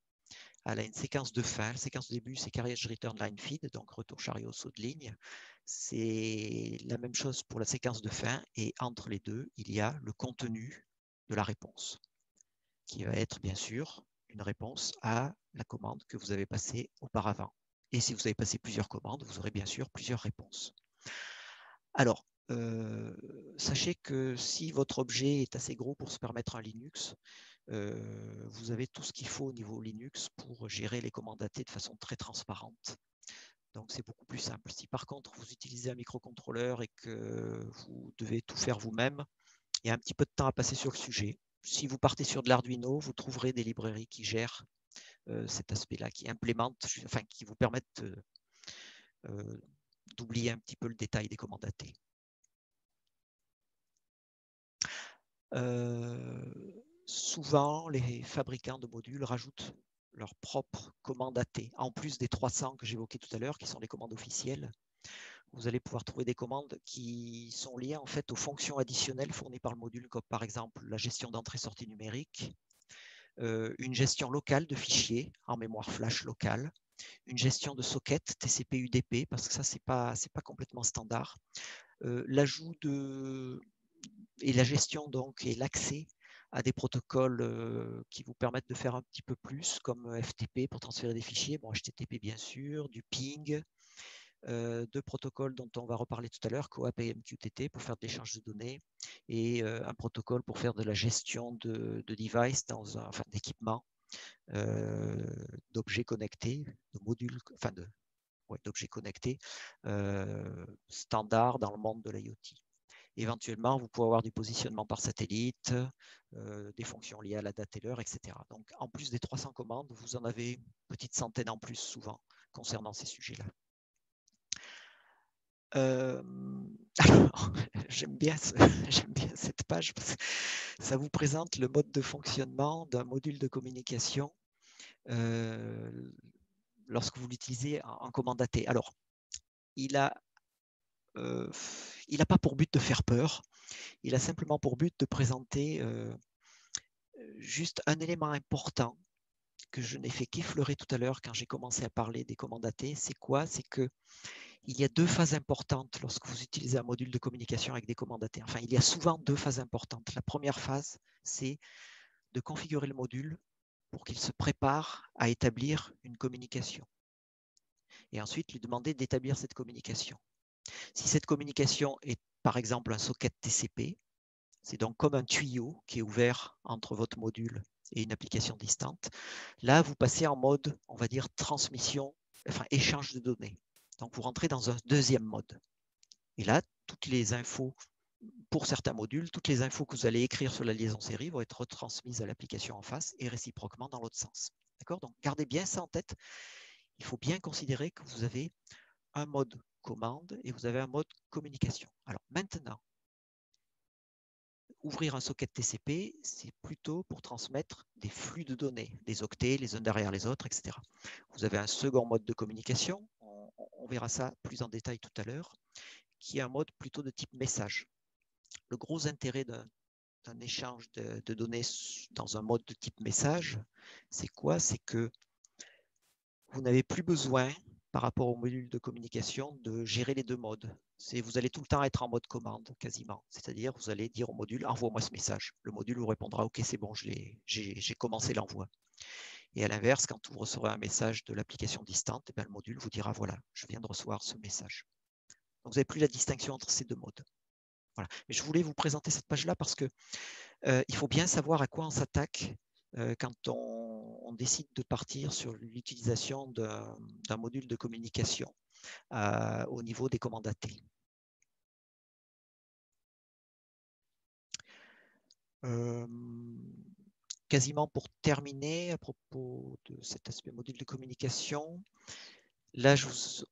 elle a une séquence de fin. La séquence de début, c'est carriage return line feed, donc retour chariot saut de ligne. C'est la même chose pour la séquence de fin. Et entre les deux, il y a le contenu de la réponse, qui va être bien sûr une réponse à la commande que vous avez passée auparavant. Et si vous avez passé plusieurs commandes, vous aurez bien sûr plusieurs réponses. Alors, sachez que si votre objet est assez gros pour se permettre un Linux, vous avez tout ce qu'il faut au niveau Linux pour gérer les commandes AT de façon très transparente. Donc, c'est beaucoup plus simple. Si par contre, vous utilisez un microcontrôleur et que vous devez tout faire vous-même, il y a un petit peu de temps à passer sur le sujet. Si vous partez sur de l'Arduino, vous trouverez des librairies qui gèrent cet aspect-là, qui implémentent, enfin, qui vous permettent d'oublier un petit peu le détail des commandes AT. Souvent, les fabricants de modules rajoutent leur propre commande AT, en plus des 300 que j'évoquais tout à l'heure, qui sont les commandes officielles. Vous allez pouvoir trouver des commandes qui sont liées en fait aux fonctions additionnelles fournies par le module, comme par exemple la gestion d'entrée-sortie numérique, une gestion locale de fichiers en mémoire flash locale, une gestion de socket TCP/UDP, parce que ça, c'est pas complètement standard. L'ajout et la gestion donc et l'accès à des protocoles qui vous permettent de faire un petit peu plus, comme FTP pour transférer des fichiers, bon, HTTP bien sûr, du ping, deux protocoles dont on va reparler tout à l'heure, CoAP et MQTT pour faire de l'échange de données, et un protocole pour faire de la gestion de devices, enfin d'équipements, d'objets connectés, de modules, enfin d'objets connectés standard dans le monde de l'IoT. Éventuellement, vous pouvez avoir du positionnement par satellite, des fonctions liées à la date et l'heure, etc. Donc, en plus des 300 commandes, vous en avez une petite centaine en plus souvent concernant ces sujets-là. Alors, j'aime bien cette page parce que ça vous présente le mode de fonctionnement d'un module de communication lorsque vous l'utilisez en commande AT. Alors, il n'a pas pour but de faire peur. Il a simplement pour but de présenter juste un élément important que je n'ai fait qu'effleurer tout à l'heure quand j'ai commencé à parler des commandes AT. C'est quoi? C'est qu'il y a deux phases importantes lorsque vous utilisez un module de communication avec des commandes AT. Enfin, il y a souvent deux phases importantes. La première phase, c'est de configurer le module pour qu'il se prépare à établir une communication. Et ensuite, lui demander d'établir cette communication. Si cette communication est par exemple un socket TCP, c'est donc comme un tuyau qui est ouvert entre votre module et une application distante. Là, vous passez en mode, on va dire, transmission, enfin échange de données. Donc, vous rentrez dans un deuxième mode. Et là, toutes les infos, pour certains modules, toutes les infos que vous allez écrire sur la liaison série vont être retransmises à l'application en face et réciproquement dans l'autre sens. D'accord? Donc, gardez bien ça en tête. Il faut bien considérer que vous avez un mode commande et vous avez un mode communication. Alors maintenant, ouvrir un socket TCP, c'est plutôt pour transmettre des flux de données, des octets les uns derrière les autres, etc. Vous avez un second mode de communication, on verra ça plus en détail tout à l'heure, qui est un mode plutôt de type message. Le gros intérêt d'un échange de données dans un mode de type message, c'est quoi? C'est que vous n'avez plus besoin, par rapport au module de communication, de gérer les deux modes. Vous allez tout le temps être en mode commande, quasiment. C'est-à-dire, vous allez dire au module, envoie-moi ce message. Le module vous répondra, OK, c'est bon, j'ai commencé l'envoi. Et à l'inverse, quand vous recevrez un message de l'application distante, le module vous dira, voilà, je viens de recevoir ce message. Donc, vous n'avez plus la distinction entre ces deux modes. Voilà. Mais je voulais vous présenter cette page-là parce que il faut bien savoir à quoi on s'attaque quand on décide de partir sur l'utilisation d'un module de communication au niveau des commandes AT. Quasiment pour terminer à propos de cet aspect module de communication, là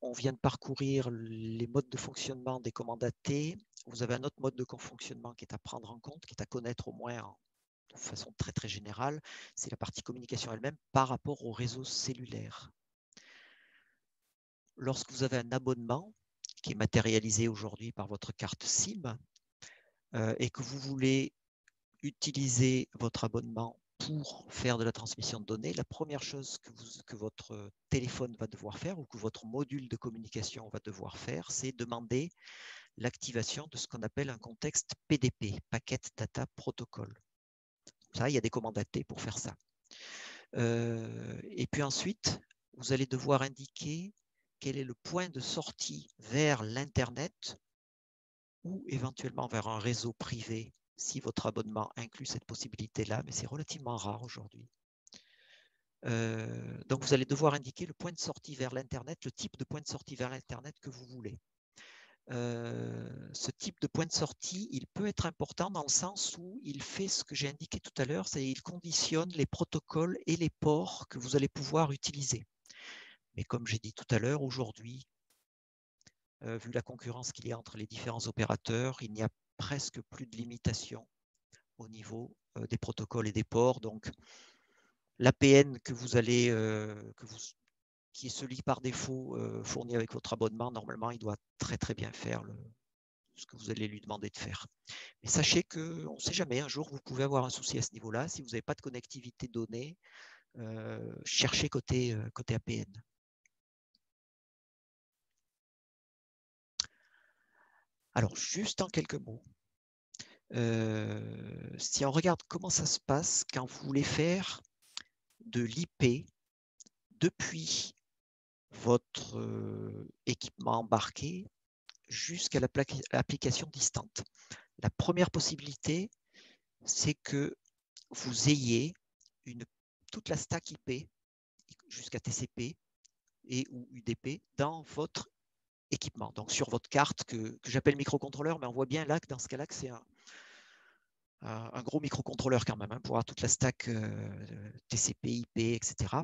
on vient de parcourir les modes de fonctionnement des commandes AT. Vous avez un autre mode de fonctionnement qui est à prendre en compte, qui est à connaître au moins de façon très très générale, c'est la partie communication elle-même par rapport au réseau cellulaire. Lorsque vous avez un abonnement qui est matérialisé aujourd'hui par votre carte SIM et que vous voulez utiliser votre abonnement pour faire de la transmission de données, la première chose que votre téléphone va devoir faire ou que votre module de communication va devoir faire, c'est demander l'activation de ce qu'on appelle un contexte PDP, Packet Data Protocol. Ça, il y a des commandes AT pour faire ça. Et puis ensuite, vous allez devoir indiquer quel est le point de sortie vers l'Internet ou éventuellement vers un réseau privé si votre abonnement inclut cette possibilité-là, mais c'est relativement rare aujourd'hui. Donc, vous allez devoir indiquer le point de sortie vers l'Internet, le type de point de sortie vers l'Internet que vous voulez. Ce type de point de sortie, il peut être important dans le sens où il fait ce que j'ai indiqué tout à l'heure, c'est qu'il conditionne les protocoles et les ports que vous allez pouvoir utiliser. Mais comme j'ai dit tout à l'heure, aujourd'hui, vu la concurrence qu'il y a entre les différents opérateurs, il n'y a presque plus de limitation au niveau des protocoles et des ports. Donc, l'APN que vous allez, qui est celui par défaut fourni avec votre abonnement, normalement, il doit très très bien faire ce que vous allez lui demander de faire. Mais sachez qu'on ne sait jamais, un jour, vous pouvez avoir un souci à ce niveau-là. Si vous n'avez pas de connectivité donnée, cherchez côté APN. Alors, juste en quelques mots, si on regarde comment ça se passe quand vous voulez faire de l'IP depuis votre équipement embarqué jusqu'à l'application distante. La première possibilité, c'est que vous ayez toute la stack IP jusqu'à TCP et ou UDP dans votre équipement, donc sur votre carte que j'appelle microcontrôleur, mais on voit bien là que dans ce cas-là, c'est un gros microcontrôleur quand même, hein, pour avoir toute la stack TCP, IP, etc.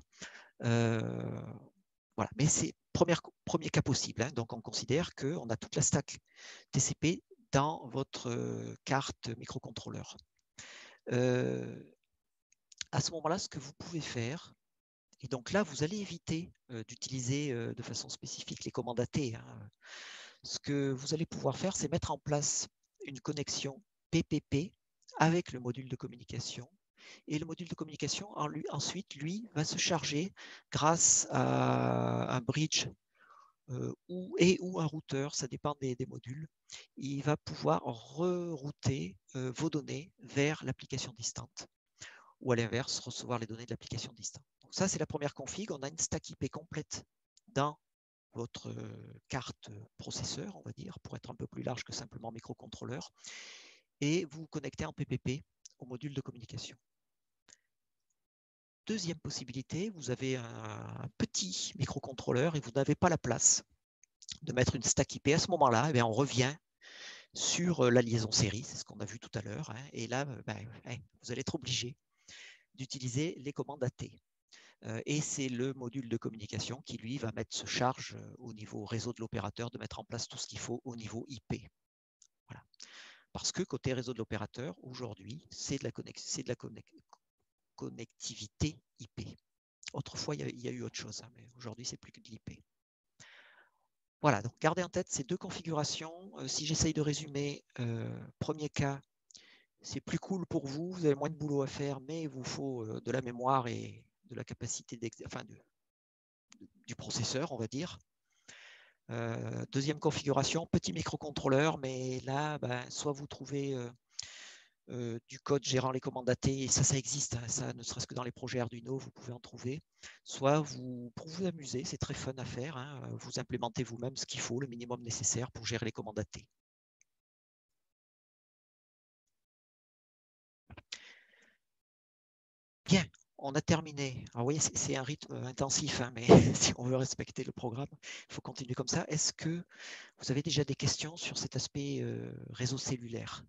Voilà, mais c'est premier cas possible, hein, donc on considère qu'on a toute la stack TCP dans votre carte microcontrôleur. À ce moment-là, ce que vous pouvez faire, et donc là, vous allez éviter d'utiliser de façon spécifique les commandes AT. Hein. Ce que vous allez pouvoir faire, c'est mettre en place une connexion PPP avec le module de communication. Et le module de communication, ensuite, lui, va se charger, grâce à un bridge ou un routeur, ça dépend des modules, il va pouvoir rerouter vos données vers l'application distante, ou à l'inverse, recevoir les données de l'application distante. Donc ça, c'est la première config. On a une stack IP complète dans votre carte processeur, on va dire, pour être un peu plus large que simplement microcontrôleur, et vous vous connectez en PPP au module de communication. Deuxième possibilité, vous avez un petit microcontrôleur et vous n'avez pas la place de mettre une stack IP. À ce moment-là, eh bien, on revient sur la liaison série, c'est ce qu'on a vu tout à l'heure, hein, et là, vous allez être obligé d'utiliser les commandes AT. Et c'est le module de communication qui, lui, va mettre ce charge au niveau réseau de l'opérateur de mettre en place tout ce qu'il faut au niveau IP. Voilà. Parce que côté réseau de l'opérateur, aujourd'hui, c'est de la connectivité IP. Autrefois, il y a eu autre chose, hein, mais aujourd'hui, c'est plus que de l'IP. Voilà, donc gardez en tête ces deux configurations. Si j'essaye de résumer, premier cas, c'est plus cool pour vous, vous avez moins de boulot à faire, mais il vous faut de la mémoire et de la capacité du processeur, on va dire. Deuxième configuration, petit microcontrôleur, mais là, soit vous trouvez du code gérant les commandes AT, et ça existe, hein, ça, ne serait-ce que dans les projets Arduino, vous pouvez en trouver. Soit pour vous amuser, c'est très fun à faire, hein, vous implémentez vous-même ce qu'il faut, le minimum nécessaire pour gérer les commandes AT. Bien, on a terminé. Alors oui, c'est un rythme intensif, hein, mais si on veut respecter le programme, il faut continuer comme ça. Est-ce que vous avez déjà des questions sur cet aspect réseau cellulaire?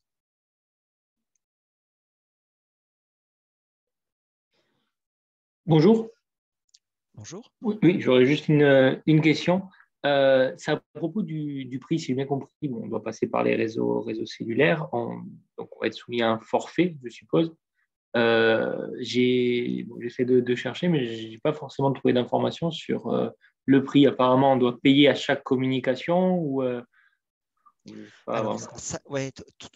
Bonjour. Bonjour. Oui, j'aurais juste une question. C'est à propos du prix, si j'ai bien compris. Bon, on doit passer par les réseaux cellulaires. Donc, on va être soumis à un forfait, je suppose. J'ai fait de chercher, mais je n'ai pas forcément trouvé d'informations sur le prix. Apparemment, on doit payer à chaque communication ou Alors, ouais,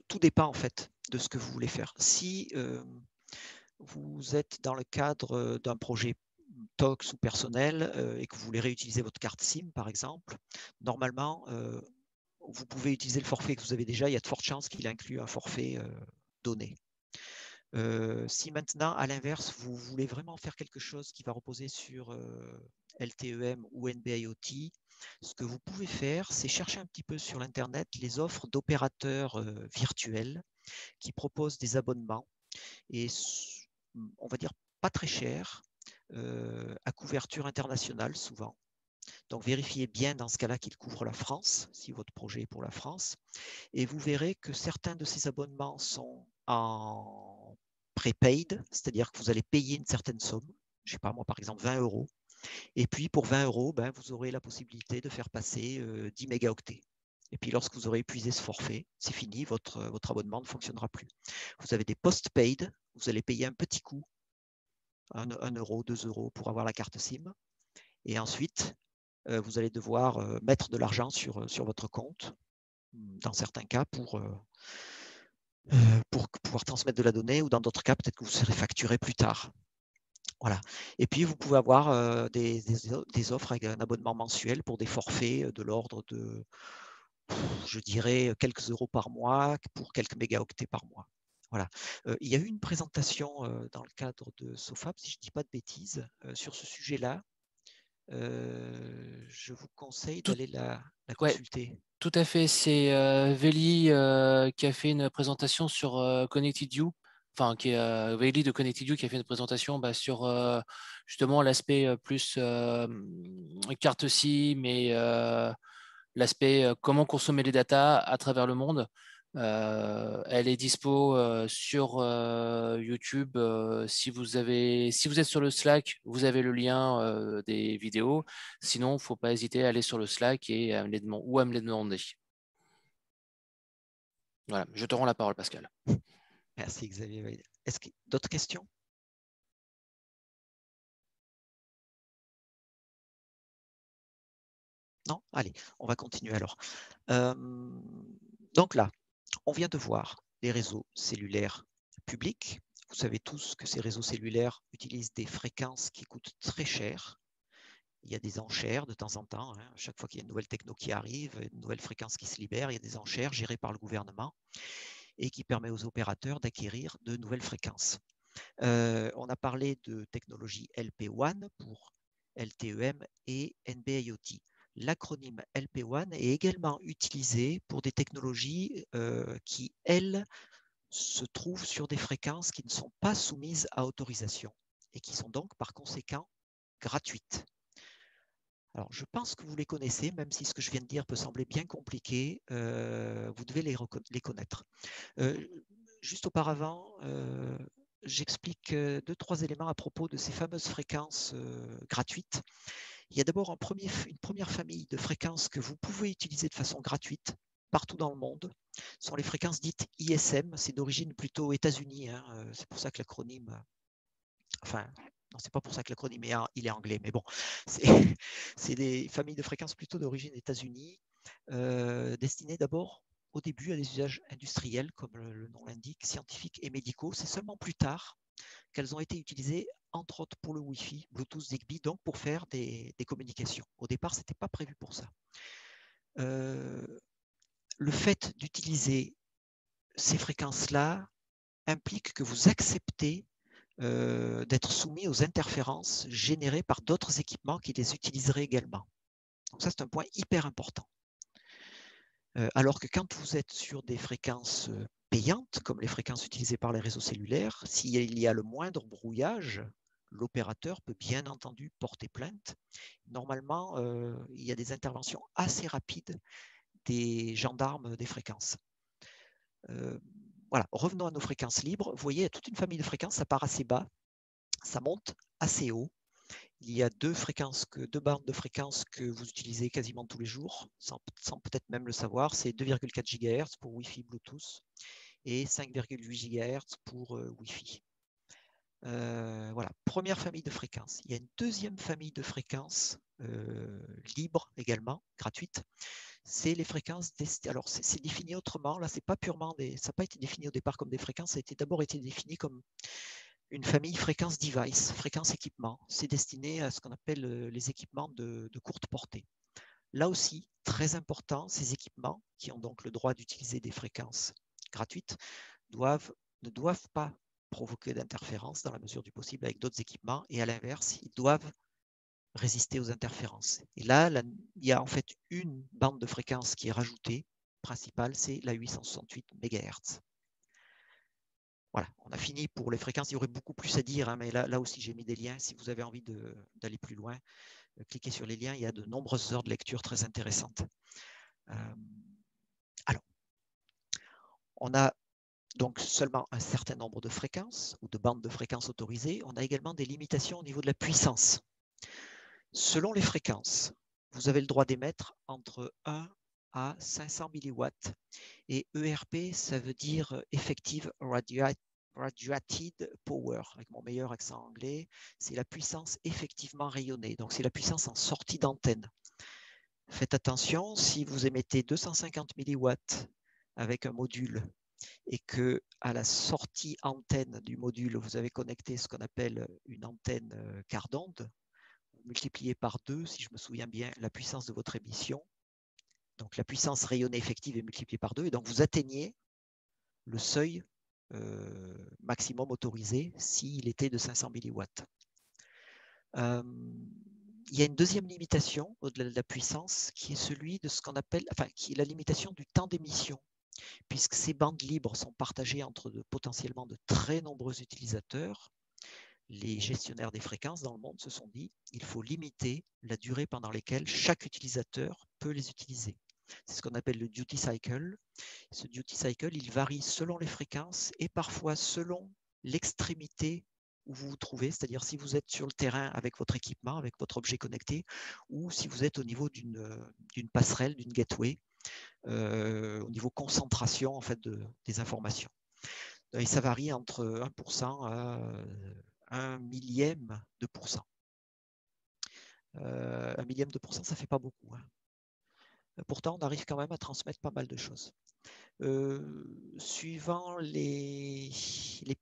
tout dépend en fait de ce que vous voulez faire. Si vous êtes dans le cadre d'un projet TOX ou personnel et que vous voulez réutiliser votre carte SIM, par exemple, normalement, vous pouvez utiliser le forfait que vous avez déjà. Il y a de fortes chances qu'il inclue un forfait donné. Si maintenant, à l'inverse, vous voulez vraiment faire quelque chose qui va reposer sur LTEM ou NB-IoT, ce que vous pouvez faire, c'est chercher un petit peu sur l'Internet les offres d'opérateurs virtuels qui proposent des abonnements et, on va dire, pas très cher, à couverture internationale souvent. Donc, vérifiez bien dans ce cas-là qu'il couvre la France, si votre projet est pour la France. Et vous verrez que certains de ces abonnements sont en prépaid, c'est-à-dire que vous allez payer une certaine somme, je ne sais pas moi, par exemple 20 €. Et puis, pour 20 €, vous aurez la possibilité de faire passer 10 mégaoctets. Et puis, lorsque vous aurez épuisé ce forfait, c'est fini, votre abonnement ne fonctionnera plus. Vous avez des post-paid, vous allez payer un petit coût, 1 €, 2 € pour avoir la carte SIM. Et ensuite, vous allez devoir mettre de l'argent sur votre compte, dans certains cas, pour pouvoir transmettre de la donnée, ou dans d'autres cas, peut-être que vous serez facturé plus tard. Voilà. Et puis, vous pouvez avoir des offres avec un abonnement mensuel pour des forfaits de l'ordre de, je dirais, quelques euros par mois pour quelques mégaoctets par mois. Voilà. Il y a eu une présentation dans le cadre de SOFAB, si je ne dis pas de bêtises, sur ce sujet-là. Je vous conseille d'aller la consulter. Ouais, tout à fait. C'est Veli qui a fait une présentation sur Connected You. Enfin, Veli de Connected You qui a fait une présentation sur justement l'aspect plus carte SIM et l'aspect comment consommer les datas à travers le monde. Elle est dispo sur YouTube. Si vous êtes sur le Slack, vous avez le lien des vidéos. Sinon, il ne faut pas hésiter à aller sur le Slack et à me les demander. Voilà, je te rends la parole, Pascal. Merci, Xavier. Est-ce que d'autres questions? Non? Allez, on va continuer alors. Donc là, On vient de voir les réseaux cellulaires publics. Vous savez tous que ces réseaux cellulaires utilisent des fréquences qui coûtent très cher. Il y a des enchères de temps en temps. Hein. Chaque fois qu'il y a une nouvelle techno qui arrive, une nouvelle fréquence qui se libère, il y a des enchères gérées par le gouvernement et qui permet aux opérateurs d'acquérir de nouvelles fréquences. On a parlé de technologie LPWAN pour LTEM et NB-IoT. L'acronyme LPWAN est également utilisé pour des technologies qui, elles, se trouvent sur des fréquences qui ne sont pas soumises à autorisation et qui sont donc par conséquent gratuites. Alors, je pense que vous les connaissez, même si ce que je viens de dire peut sembler bien compliqué, vous devez les connaître. Juste auparavant, j'explique 2-3 éléments à propos de ces fameuses fréquences gratuites. Il y a d'abord une première famille de fréquences que vous pouvez utiliser de façon gratuite partout dans le monde. Ce sont les fréquences dites ISM, c'est d'origine plutôt États-Unis, hein, c'est pour ça que l'acronyme, enfin, non, c'est pas pour ça que l'acronyme il est anglais, mais bon, c'est des familles de fréquences plutôt d'origine États-Unis, destinées d'abord au début à des usages industriels, comme le nom l'indique, scientifiques et médicaux. C'est seulement plus tard qu'elles ont été utilisées, entre autres pour le Wi-Fi, Bluetooth, Zigbee, donc pour faire des communications. Au départ, ce n'était pas prévu pour ça. Le fait d'utiliser ces fréquences-là implique que vous acceptez d'être soumis aux interférences générées par d'autres équipements qui les utiliseraient également. Donc ça, c'est un point hyper important. Alors que quand vous êtes sur des fréquences payantes, comme les fréquences utilisées par les réseaux cellulaires, s'il y a le moindre brouillage, l'opérateur peut bien entendu porter plainte. Normalement, il y a des interventions assez rapides des gendarmes des fréquences. Voilà, revenons à nos fréquences libres. Vous voyez, il y a toute une famille de fréquences, ça part assez bas, ça monte assez haut. Il y a deux bandes de fréquences que vous utilisez quasiment tous les jours, sans peut-être même le savoir. C'est 2,4 GHz pour Wi-Fi Bluetooth et 5,8 GHz pour Wi-Fi. Voilà, première famille de fréquences. Il y a une deuxième famille de fréquences libres également, gratuites. C'est les fréquences. Alors, c'est défini autrement. Là, c'est pas purement ça n'a pas été défini au départ comme des fréquences. Ça a d'abord été défini comme une famille fréquence device, fréquence équipement. C'est destiné à ce qu'on appelle les équipements de courte portée. Là aussi, très important, ces équipements, qui ont donc le droit d'utiliser des fréquences gratuites, ne doivent pas provoquer d'interférences dans la mesure du possible avec d'autres équipements, et à l'inverse, ils doivent résister aux interférences. Et là, il y a en fait une bande de fréquences qui est rajoutée, principale, c'est la 868 MHz. Voilà, on a fini pour les fréquences. Il y aurait beaucoup plus à dire, hein, mais là aussi, j'ai mis des liens. Si vous avez envie d'aller plus loin, cliquez sur les liens. Il y a de nombreuses heures de lecture très intéressantes. Alors, on a donc seulement un certain nombre de fréquences ou de bandes de fréquences autorisées. On a également des limitations au niveau de la puissance. Selon les fréquences, vous avez le droit d'émettre entre 1 à 500 mW. Et ERP, ça veut dire Effective Radiated Power, avec mon meilleur accent anglais. C'est la puissance effectivement rayonnée. Donc, c'est la puissance en sortie d'antenne. Faites attention, si vous émettez 250 mW avec un module et que à la sortie antenne du module, vous avez connecté ce qu'on appelle une antenne quart d'onde, multiplié par 2, si je me souviens bien, la puissance de votre émission. Donc la puissance rayonnée effective est multipliée par 2, et donc vous atteignez le seuil maximum autorisé s'il était de 500 mW. Il y a une deuxième limitation au-delà de la puissance qui est celui de ce qu'on appelle, qui est la limitation du temps d'émission, puisque ces bandes libres sont partagées entre potentiellement de très nombreux utilisateurs. Les gestionnaires des fréquences dans le monde se sont dit qu'il faut limiter la durée pendant laquelle chaque utilisateur peut les utiliser. C'est ce qu'on appelle le duty cycle. Ce duty cycle, il varie selon les fréquences et parfois selon l'extrémité où vous vous trouvez, c'est-à-dire si vous êtes sur le terrain avec votre équipement, avec votre objet connecté, ou si vous êtes au niveau d'une passerelle, d'une gateway, au niveau concentration en fait, des informations. Et ça varie entre 1% à 1 millième de %. 1 millième de %, ça ne fait pas beaucoup. Hein. Pourtant, on arrive quand même à transmettre pas mal de choses. Suivant les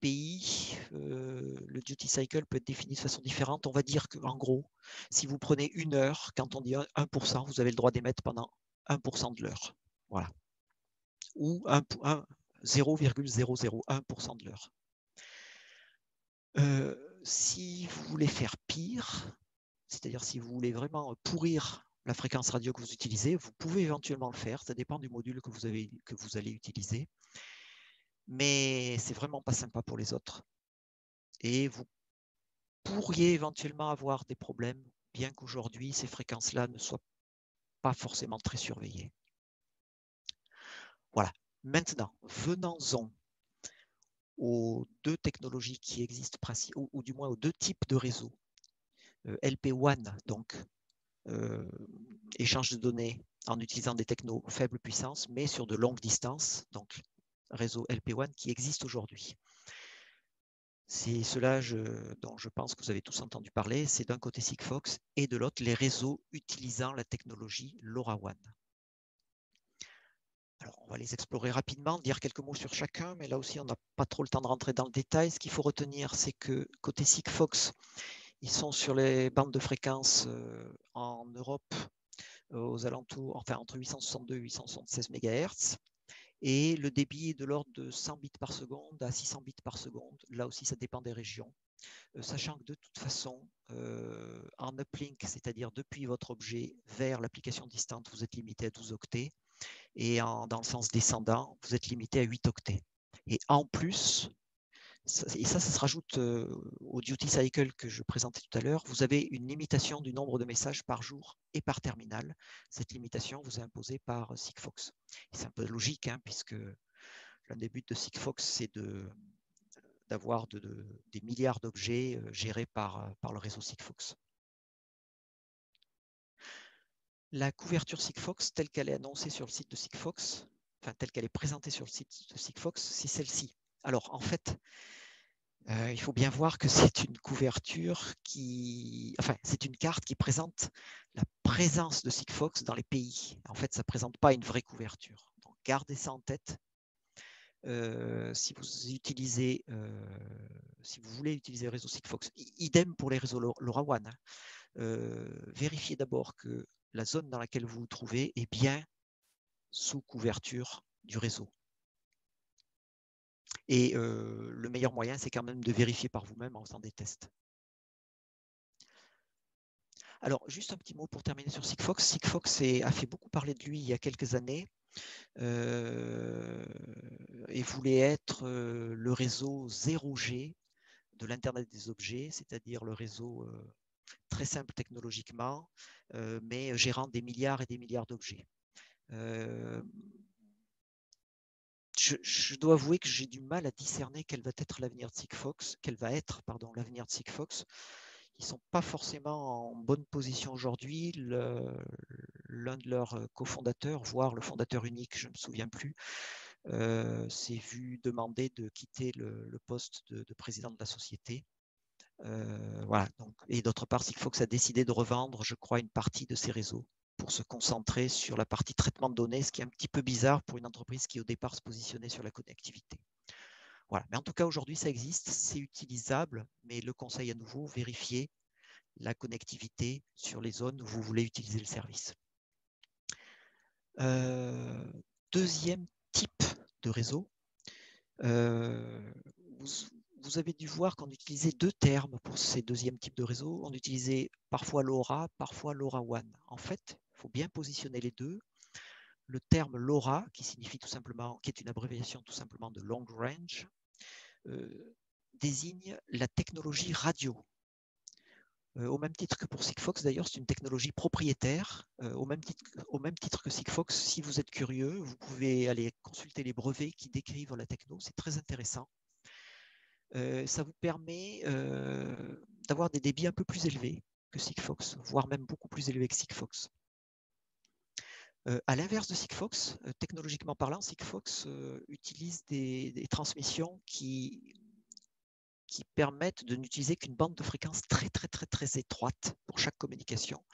pays, le duty cycle peut être défini de façon différente. On va dire qu'en gros, si vous prenez 1 heure, quand on dit 1%, vous avez le droit d'émettre pendant 1% de l'heure. Voilà. Ou 0,001% de l'heure. Si vous voulez faire pire, c'est-à-dire si vous voulez vraiment pourrir la fréquence radio que vous utilisez, vous pouvez éventuellement le faire. Ça dépend du module que vous allez utiliser. Mais c'est vraiment pas sympa pour les autres. Et vous pourriez éventuellement avoir des problèmes, bien qu'aujourd'hui, ces fréquences-là ne soient pas forcément très surveillées. Voilà. Maintenant, venons-en aux 2 technologies qui existent, ou du moins aux 2 types de réseaux. LP WAN, donc échange de données en utilisant des technos faible puissance, mais sur de longues distances, donc réseau LP WAN qui existe aujourd'hui. C'est cela dont je pense que vous avez tous entendu parler, c'est d'un côté Sigfox et de l'autre les réseaux utilisant la technologie LoRaWAN. Alors, on va les explorer rapidement, dire quelques mots sur chacun, mais là aussi on n'a pas trop le temps de rentrer dans le détail. Ce qu'il faut retenir, c'est que côté Sigfox, ils sont sur les bandes de fréquences en Europe aux alentours, enfin entre 862 et 876 MHz. Et le débit est de l'ordre de 100 bits par seconde à 600 bits par seconde. Là aussi, ça dépend des régions. Sachant que de toute façon, en uplink, c'est-à-dire depuis votre objet vers l'application distante, vous êtes limité à 12 octets. Et dans le sens descendant, vous êtes limité à 8 octets. Et en plus, ça se rajoute au duty cycle que je présentais tout à l'heure, vous avez une limitation du nombre de messages par jour et par terminal. Cette limitation vous est imposée par Sigfox. C'est un peu logique, hein, puisque l'un des buts de Sigfox, c'est d'avoir des milliards d'objets gérés par le réseau Sigfox. La couverture Sigfox, telle qu'elle est annoncée sur le site de Sigfox, enfin telle qu'elle est présentée sur le site de Sigfox, c'est celle-ci. Alors en fait, il faut bien voir que c'est une couverture c'est une carte qui présente la présence de Sigfox dans les pays. En fait, ça ne présente pas une vraie couverture. Donc, gardez ça en tête. Si vous voulez utiliser le réseau Sigfox, idem pour les réseaux LoRaWAN. Vérifiez d'abord que la zone dans laquelle vous vous trouvez est bien sous couverture du réseau. Et le meilleur moyen, c'est quand même de vérifier par vous-même en faisant des tests. Alors, juste un petit mot pour terminer sur Sigfox. Sigfox a fait beaucoup parler de lui il y a quelques années et voulait être le réseau 0G de l'Internet des objets, c'est-à-dire le réseau très simple technologiquement, mais gérant des milliards et des milliards d'objets. Je dois avouer que j'ai du mal à discerner quel va être l'avenir de Sigfox, l'avenir de Sigfox. Ils ne sont pas forcément en bonne position aujourd'hui. L'un de leurs cofondateurs, voire le fondateur unique, je ne me souviens plus, s'est vu demander de quitter le poste de président de la société. Voilà. Donc, et d'autre part, Sigfox a décidé de revendre, je crois, une partie de ses réseaux pour se concentrer sur la partie traitement de données, ce qui est un petit peu bizarre pour une entreprise qui au départ se positionnait sur la connectivité. Voilà. Mais en tout cas, aujourd'hui, ça existe, c'est utilisable, mais le conseil à nouveau, vérifiez la connectivité sur les zones où vous voulez utiliser le service. Deuxième type de réseau, vous avez dû voir qu'on utilisait 2 termes pour ces deuxièmes types de réseaux. On utilisait parfois LoRa, parfois LoRaWAN. En fait, il faut bien positionner les deux. Le terme LoRa, qui signifie tout simplement, qui est une abréviation tout simplement de long range, désigne la technologie radio. Au même titre que pour Sigfox, d'ailleurs, c'est une technologie propriétaire. Au même titre que Sigfox, si vous êtes curieux, vous pouvez aller consulter les brevets qui décrivent la techno. C'est très intéressant. Ça vous permet d'avoir des débits un peu plus élevés que Sigfox, voire même beaucoup plus élevés que Sigfox. À l'inverse de Sigfox, technologiquement parlant, Sigfox utilise des transmissions qui permettent de n'utiliser qu'une bande de fréquence très étroite pour chaque communication.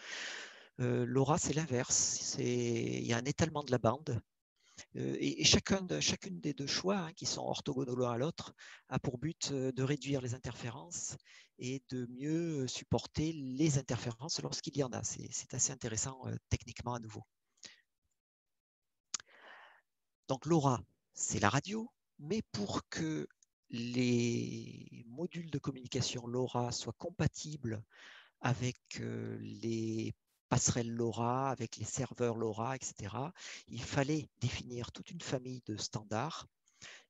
LoRa, c'est l'inverse. Il y a un étalement de la bande. Et chacune des deux choix, hein, qui sont orthogonaux l'un à l'autre, a pour but de réduire les interférences et de mieux supporter les interférences lorsqu'il y en a. C'est assez intéressant techniquement à nouveau. Donc LoRa, c'est la radio, mais pour que les modules de communication LoRa soient compatibles avec les passerelles LoRa, avec les serveurs LoRa, etc., il fallait définir toute une famille de standards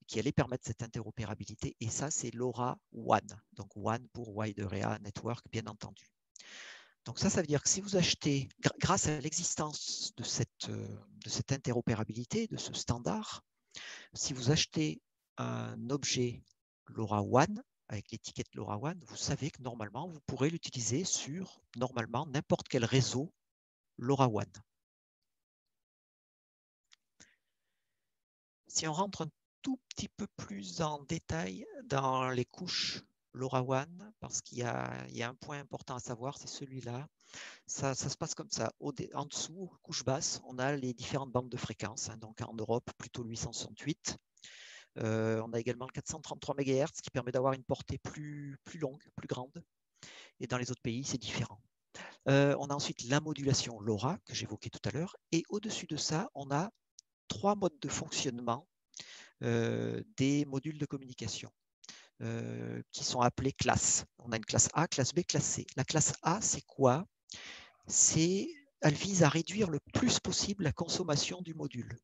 qui allaient permettre cette interopérabilité. Et ça, c'est LoRa WAN. Donc WAN pour Wide Area Network, bien entendu. Donc ça veut dire que si vous achetez, grâce à l'existence de cette interopérabilité, de ce standard, si vous achetez un objet LoRaWAN avec l'étiquette LoRaWAN, vous savez que normalement, vous pourrez l'utiliser sur normalement n'importe quel réseau LoRaWAN. Si on rentre un tout petit peu plus en détail dans les couches LoRaWAN, parce qu'il y a un point important à savoir, c'est celui-là. Ça se passe comme ça. En dessous, couche basse, on a les différentes bandes de fréquences. Hein. Donc en Europe, plutôt 868. On a également le 433 MHz qui permet d'avoir une portée plus longue, plus grande. Et dans les autres pays, c'est différent. On a ensuite la modulation LoRa, que j'évoquais tout à l'heure. Et au-dessus de ça, on a 3 modes de fonctionnement des modules de communication qui sont appelés classes. On a une classe A, classe B, classe C. La classe A, c'est quoi? Elle vise à réduire le plus possible la consommation du module.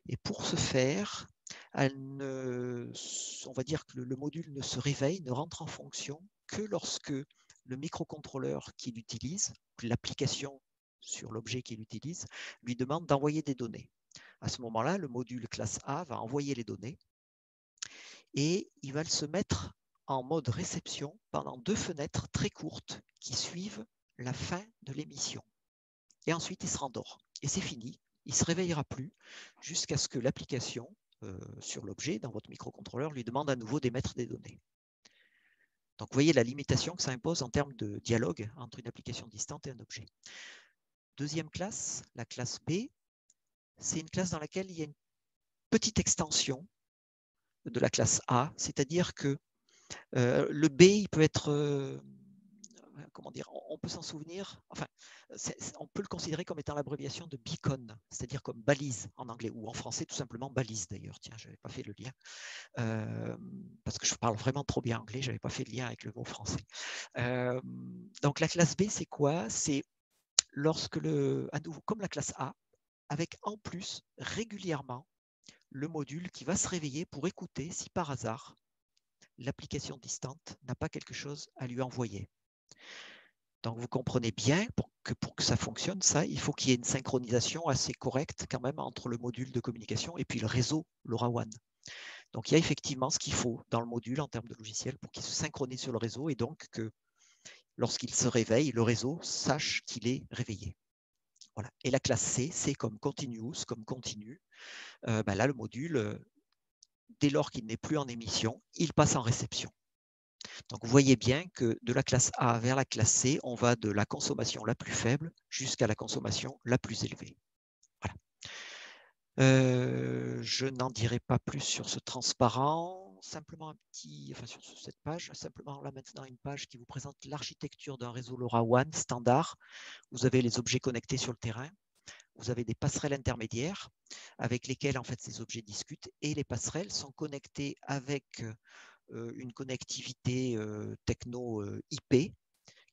Et pour ce faire, on va dire que le module ne se réveille, ne rentre en fonction que lorsque le microcontrôleur qu'il utilise, l'application sur l'objet qu'il utilise, lui demande d'envoyer des données. À ce moment-là, le module classe A va envoyer les données et il va se mettre en mode réception pendant 2 fenêtres très courtes qui suivent la fin de l'émission. Et ensuite, il se rendort. Et c'est fini. Il ne se réveillera plus jusqu'à ce que l'application sur l'objet, dans votre microcontrôleur, lui demande à nouveau d'émettre des données. Donc, vous voyez la limitation que ça impose en termes de dialogue entre une application distante et un objet. Deuxième classe, la classe B, c'est une classe dans laquelle il y a une petite extension de la classe A, c'est-à-dire que le B, il peut être... comment dire, on peut s'en souvenir, enfin, on peut le considérer comme étant l'abréviation de beacon, c'est-à-dire comme balise en anglais, ou en français tout simplement balise d'ailleurs. Tiens, je n'avais pas fait le lien, parce que je parle vraiment trop bien anglais, je n'avais pas fait le lien avec le mot français. Donc la classe B, c'est quoi? C'est lorsque, à nouveau, comme la classe A, avec en plus régulièrement le module qui va se réveiller pour écouter si par hasard l'application distante n'a pas quelque chose à lui envoyer. Donc, vous comprenez bien que pour que ça fonctionne, il faut qu'il y ait une synchronisation assez correcte quand même entre le module de communication et puis le réseau LoRaWAN. Donc, il y a effectivement ce qu'il faut dans le module en termes de logiciel pour qu'il se synchronise sur le réseau et donc que lorsqu'il se réveille, le réseau sache qu'il est réveillé. Voilà. Et la classe C, c'est comme continuous, comme continu. Là, le module, dès lors qu'il n'est plus en émission, il passe en réception. Donc, vous voyez bien que de la classe A vers la classe C, on va de la consommation la plus faible jusqu'à la consommation la plus élevée. Voilà. Je n'en dirai pas plus sur ce transparent, simplement sur cette page, simplement là maintenant une page qui vous présente l'architecture d'un réseau LoRaWAN standard. Vous avez les objets connectés sur le terrain. Vous avez des passerelles intermédiaires avec lesquelles en fait ces objets discutent et les passerelles sont connectées avec une connectivité techno IP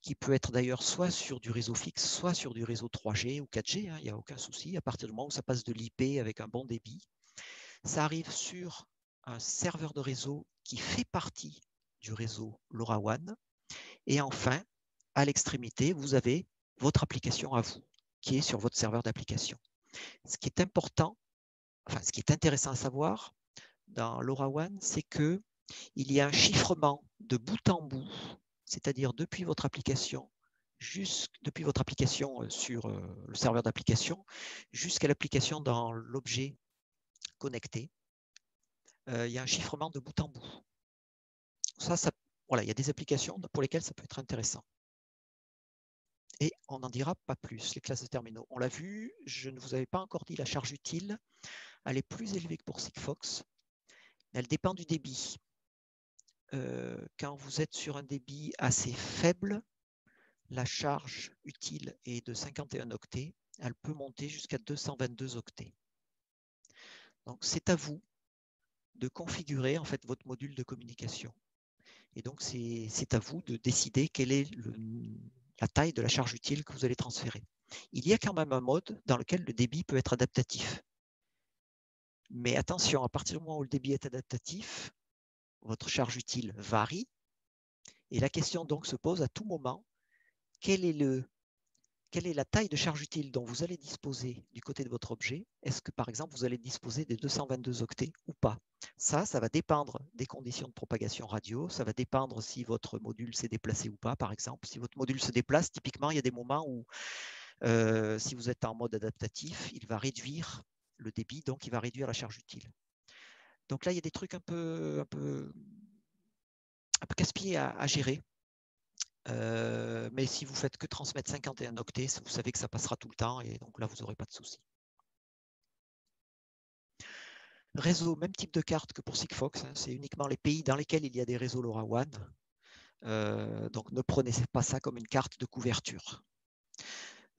qui peut être d'ailleurs soit sur du réseau fixe, soit sur du réseau 3G ou 4G, hein, il n'y a aucun souci, à partir du moment où ça passe de l'IP avec un bon débit. Ça arrive sur un serveur de réseau qui fait partie du réseau LoRaWAN. Et enfin, à l'extrémité, vous avez votre application à vous, qui est sur votre serveur d'application. Ce qui est important, ce qui est intéressant à savoir dans LoRaWAN, c'est que il y a un chiffrement de bout en bout, c'est-à-dire depuis votre application sur le serveur d'application jusqu'à l'application dans l'objet connecté. Il y a un chiffrement de bout en bout. Voilà, il y a des applications pour lesquelles ça peut être intéressant. et on n'en dira pas plus, les classes de terminaux. On l'a vu, je ne vous avais pas encore dit la charge utile, elle est plus élevée que pour Sigfox, mais elle dépend du débit. Quand vous êtes sur un débit assez faible, la charge utile est de 51 octets, elle peut monter jusqu'à 222 octets. Donc c'est à vous de configurer en fait votre module de communication. Et donc c'est à vous de décider quelle est la taille de la charge utile que vous allez transférer. Il y a quand même un mode dans lequel le débit peut être adaptatif. Mais attention, à partir du moment où le débit est adaptatif, votre charge utile varie. Et la question donc se pose à tout moment, quelle est la taille de charge utile dont vous allez disposer du côté de votre objet? Est-ce que par exemple vous allez disposer des 222 octets ou pas? Ça va dépendre des conditions de propagation radio, ça va dépendre si votre module s'est déplacé ou pas par exemple. Si votre module se déplace, typiquement il y a des moments où si vous êtes en mode adaptatif, il va réduire le débit, donc il va réduire la charge utile. Donc là il y a des trucs un peu casse-pieds à gérer. Mais si vous faites que transmettre 51 octets, vous savez que ça passera tout le temps et donc là, vous n'aurez pas de souci. Réseau, même type de carte que pour Sigfox, hein, c'est uniquement les pays dans lesquels il y a des réseaux LoRaWAN. Donc ne prenez pas ça comme une carte de couverture.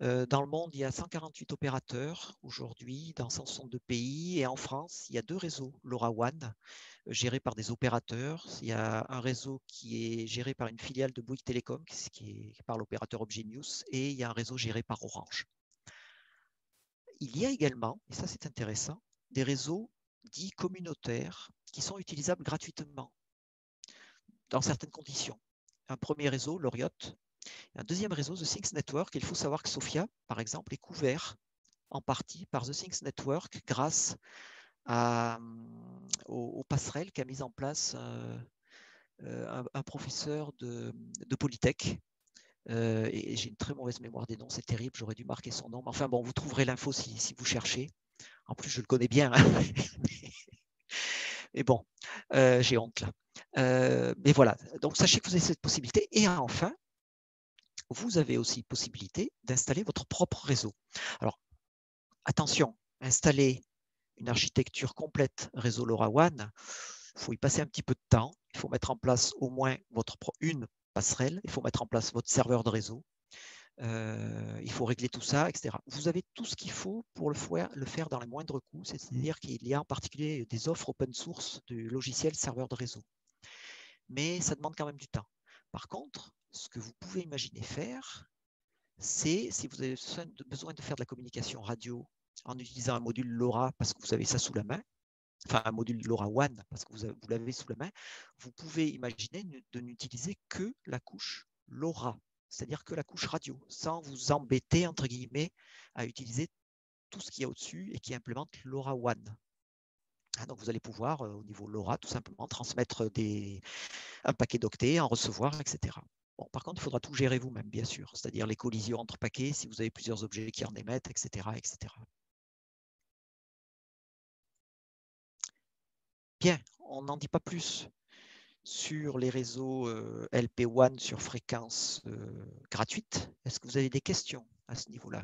Dans le monde, il y a 148 opérateurs aujourd'hui dans 162 pays et en France, il y a 2 réseaux LoRaWAN gérés par des opérateurs. Il y a un réseau qui est géré par une filiale de Bouygues Telecom, qui est par l'opérateur Obgenius, et il y a un réseau géré par Orange. Il y a également, et ça c'est intéressant, des réseaux dits communautaires qui sont utilisables gratuitement dans certaines conditions. Un premier réseau, l'Oriot. Un deuxième réseau, The Things Network. Il faut savoir que Sophia, par exemple, est couvert en partie par The Things Network grâce aux passerelles qu'a mis en place un professeur de Polytech. Et j'ai une très mauvaise mémoire des noms, c'est terrible, j'aurais dû marquer son nom. Mais enfin bon, vous trouverez l'info si vous cherchez. En plus, je le connais bien. Hein. Mais bon, j'ai honte là. Mais voilà, donc sachez que vous avez cette possibilité. Et enfin, vous avez aussi possibilité d'installer votre propre réseau. Alors, attention, installer une architecture complète réseau LoRaWAN, il faut y passer un petit peu de temps. Il faut mettre en place au moins une passerelle. Il faut mettre en place votre serveur de réseau. Il faut régler tout ça, etc. Vous avez tout ce qu'il faut pour le faire dans les moindres coûts, c'est-à-dire qu'il y a en particulier des offres open source du logiciel serveur de réseau. Mais ça demande quand même du temps. Par contre, ce que vous pouvez imaginer faire, c'est si vous avez besoin de faire de la communication radio en utilisant un module LoRa parce que vous avez ça sous la main, enfin un module LoRaWAN parce que vous l'avez sous la main, vous pouvez imaginer de n'utiliser que la couche LoRa, c'est-à-dire que la couche radio, sans vous embêter, entre guillemets, à utiliser tout ce qu'il y a au-dessus et qui implémente LoRaWAN. Donc vous allez pouvoir, au niveau LoRa, tout simplement transmettre un paquet d'octets, en recevoir, etc. Bon, par contre, il faudra tout gérer vous-même, bien sûr, c'est-à-dire les collisions entre paquets, si vous avez plusieurs objets qui en émettent, etc. etc. Bien, on n'en dit pas plus sur les réseaux LP WAN sur fréquence gratuite. Est-ce que vous avez des questions à ce niveau-là?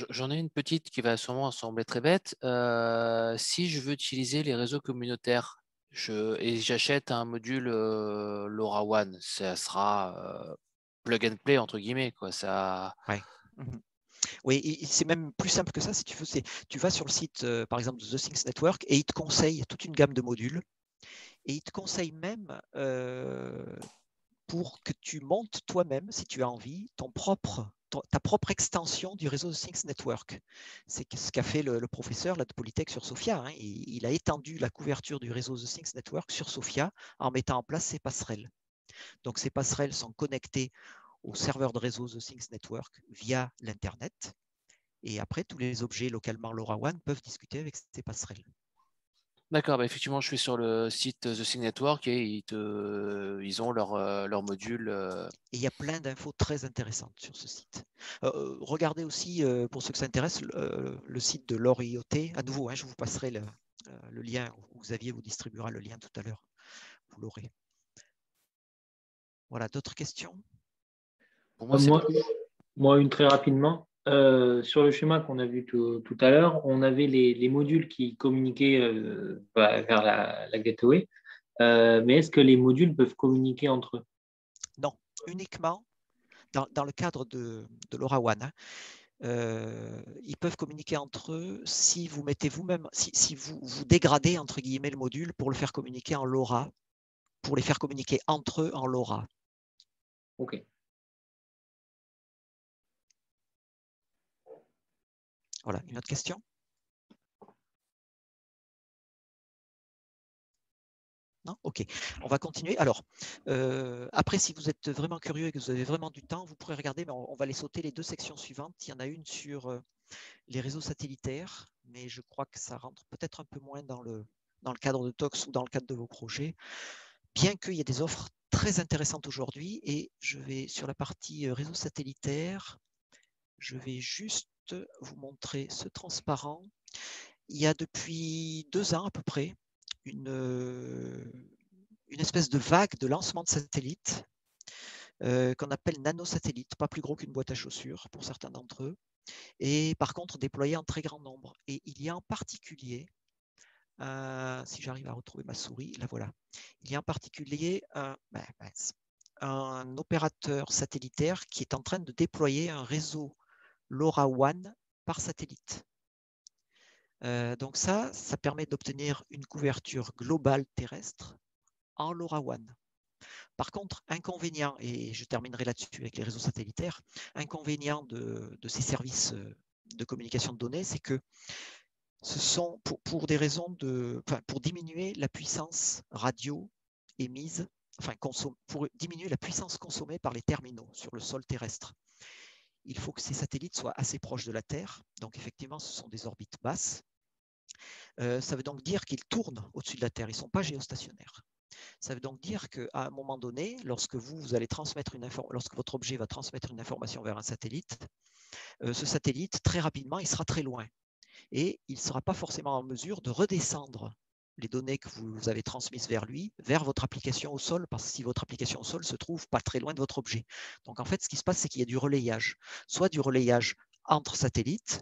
J'en ai une petite qui va sûrement sembler très bête. Si je veux utiliser les réseaux communautaires et j'achète un module LoRaWAN, ça sera plug and play entre guillemets, quoi. Ça... Ouais. Oui, c'est même plus simple que ça. Si tu veux, tu vas sur le site, par exemple, de The Things Network, et il te conseille toute une gamme de modules. Et il te conseille même, pour que tu montes toi-même, si tu as envie, ta propre extension du réseau The Things Network. C'est ce qu'a fait le professeur là, de Polytech sur Sophia. Hein. Il a étendu la couverture du réseau The Things Network sur Sophia en mettant en place ces passerelles. Donc, ces passerelles sont connectées au serveur de réseau The Things Network via l'Internet. Et après, tous les objets localement LoRaWAN peuvent discuter avec ces passerelles. D'accord, bah effectivement, je suis sur le site The Things Network et ils ont leur module. Et il y a plein d'infos très intéressantes sur ce site. Regardez aussi, pour ceux que ça intéresse, le site de l'ORIOT. À nouveau, hein, je vous passerai le lien, ou Xavier vous distribuera le lien tout à l'heure. Vous l'aurez. Voilà, d'autres questions? Pour moi, c'est Moi, une très rapidement. Sur le schéma qu'on a vu tout à l'heure, on avait les modules qui communiquaient vers la gateway. Mais est-ce que les modules peuvent communiquer entre eux? Non, uniquement dans le cadre de LoRaWAN. Ils peuvent communiquer entre eux si vous mettez vous-même, si vous dégradez entre guillemets le module pour le faire communiquer en LoRa, pour les faire communiquer entre eux en LoRa. Ok. Voilà, une autre question? Non? Ok, on va continuer. Alors, après, si vous êtes vraiment curieux et que vous avez vraiment du temps, vous pourrez regarder, mais on va les sauter les deux sections suivantes. Il y en a une sur les réseaux satellitaires, mais je crois que ça rentre peut-être un peu moins dans le cadre de TOCS ou dans le cadre de vos projets, bien qu'il y ait des offres très intéressantes aujourd'hui. Et je vais, sur la partie réseau satellitaire, je vais juste vous montrer ce transparent. Il y a depuis 2 ans à peu près une espèce de vague de lancement de satellites qu'on appelle nanosatellites, pas plus gros qu'une boîte à chaussures pour certains d'entre eux, et par contre déployés en très grand nombre. Et il y a en particulier, si j'arrive à retrouver ma souris, la voilà, il y a en particulier un opérateur satellitaire qui est en train de déployer un réseau LoRaWAN par satellite. Donc ça permet d'obtenir une couverture globale terrestre en LoRaWAN. Par contre, inconvénient, et je terminerai là-dessus avec les réseaux satellitaires, inconvénient de ces services de communication de données, c'est que ce sont pour des raisons pour diminuer la puissance radio émise, pour diminuer la puissance consommée par les terminaux sur le sol terrestre. Il faut que ces satellites soient assez proches de la Terre. Donc effectivement, ce sont des orbites basses. Ça veut donc dire qu'ils tournent au-dessus de la Terre. Ils ne sont pas géostationnaires. Ça veut donc dire qu'à un moment donné, lorsque vous allez transmettre lorsque votre objet va transmettre une information vers un satellite, ce satellite, très rapidement, il sera très loin. Et il ne sera pas forcément en mesure de redescendre les données que vous avez transmises vers lui, vers votre application au sol, parce que si votre application au sol se trouve pas très loin de votre objet. Donc en fait, ce qui se passe, c'est qu'il y a du relayage, soit du relayage entre satellites,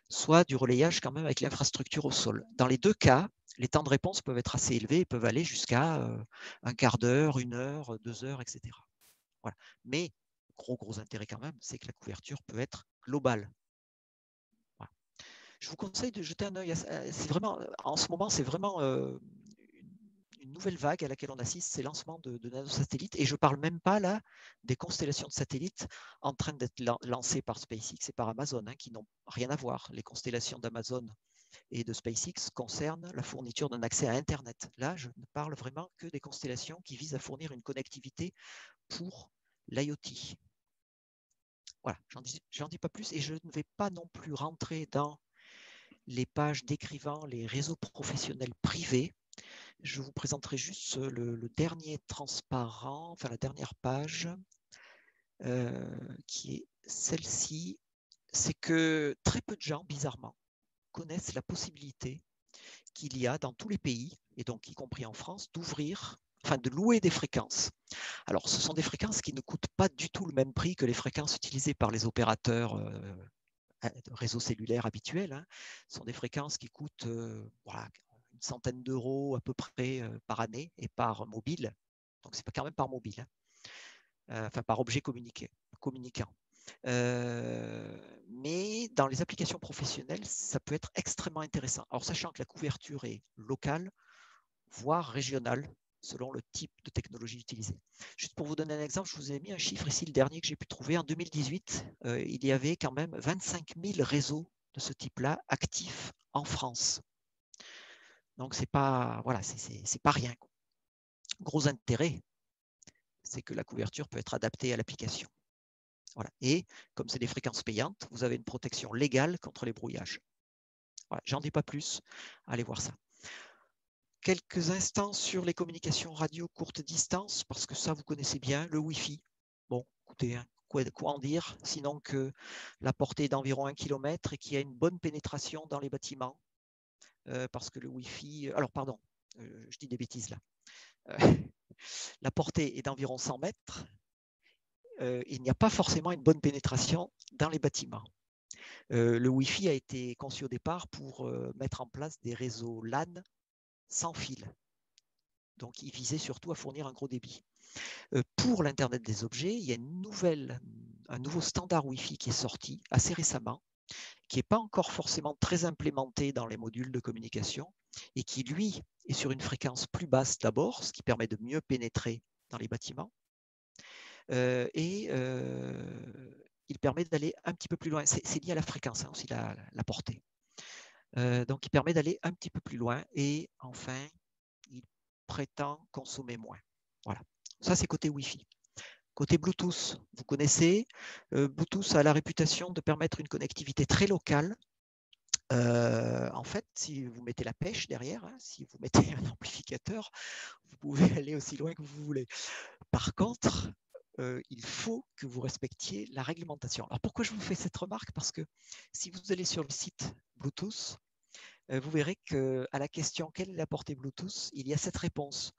soit du relayage quand même avec l'infrastructure au sol. Dans les deux cas, les temps de réponse peuvent être assez élevés et peuvent aller jusqu'à un quart d'heure, 1 heure, 2 heures, etc. Voilà. Mais gros intérêt quand même, c'est que la couverture peut être globale. Voilà. Je vous conseille de jeter un œil. C'est vraiment, en ce moment, c'est vraiment une nouvelle vague à laquelle on assiste, c'est le lancement de nanosatellites. Et je ne parle même pas là des constellations de satellites en train d'être lancées par SpaceX et par Amazon, qui n'ont rien à voir. Les constellations d'Amazon et de SpaceX concernent la fourniture d'un accès à Internet. Là, je ne parle vraiment que des constellations qui visent à fournir une connectivité pour l'IoT. Voilà, j'en dis pas plus et je ne vais pas non plus rentrer dans les pages décrivant les réseaux professionnels privés. Je vous présenterai juste le dernier transparent, enfin la dernière page, qui est celle-ci. C'est que très peu de gens, bizarrement, connaissent la possibilité qu'il y a dans tous les pays, et donc y compris en France, de louer des fréquences. Alors, ce sont des fréquences qui ne coûtent pas du tout le même prix que les fréquences utilisées par les opérateurs de réseaux cellulaires habituels. Ce sont des fréquences qui coûtent une centaine d'euros à peu près par année et par mobile. Donc, c'est pas quand même par mobile, par objet communicant. Mais dans les applications professionnelles, ça peut être extrêmement intéressant. Alors, sachant que la couverture est locale, voire régionale, selon le type de technologie utilisée. Juste pour vous donner un exemple, je vous ai mis un chiffre ici, le dernier que j'ai pu trouver. En 2018, il y avait quand même 25 000 réseaux de ce type-là actifs en France. Donc, c'est pas rien. Gros intérêt, c'est que la couverture peut être adaptée à l'application. Voilà. Et comme c'est des fréquences payantes, vous avez une protection légale contre les brouillages. Voilà. J'en dis pas plus, allez voir ça. Quelques instants sur les communications radio courte distance, parce que ça, vous connaissez bien, le Wi-Fi. Bon, écoutez, quoi en dire, sinon que la portée est d'environ 1 km et qu'il y a une bonne pénétration dans les bâtiments, parce que le Wi-Fi... Alors, pardon, je dis des bêtises là. La portée est d'environ 100 mètres il n'y a pas forcément une bonne pénétration dans les bâtiments. Le Wi-Fi a été conçu au départ pour mettre en place des réseaux LAN sans fil. Donc, il visait surtout à fournir un gros débit. Pour l'Internet des objets, il y a un nouveau standard Wi-Fi qui est sorti assez récemment, qui n'est pas encore forcément très implémenté dans les modules de communication et qui, lui, est sur une fréquence plus basse d'abord, ce qui permet de mieux pénétrer dans les bâtiments. Il permet d'aller un petit peu plus loin. C'est lié à la fréquence, hein, aussi la portée. Donc, il permet d'aller un petit peu plus loin et enfin, il prétend consommer moins. Voilà. Ça, c'est côté Wi-Fi. Côté Bluetooth, vous connaissez, Bluetooth a la réputation de permettre une connectivité très locale. En fait, si vous mettez la pêche derrière, hein, si vous mettez un amplificateur, vous pouvez aller aussi loin que vous voulez. Par contre, il faut que vous respectiez la réglementation. Alors pourquoi je vous fais cette remarque? Parce que si vous allez sur le site Bluetooth, vous verrez qu'à la question quelle est la portée Bluetooth, il y a cette réponse.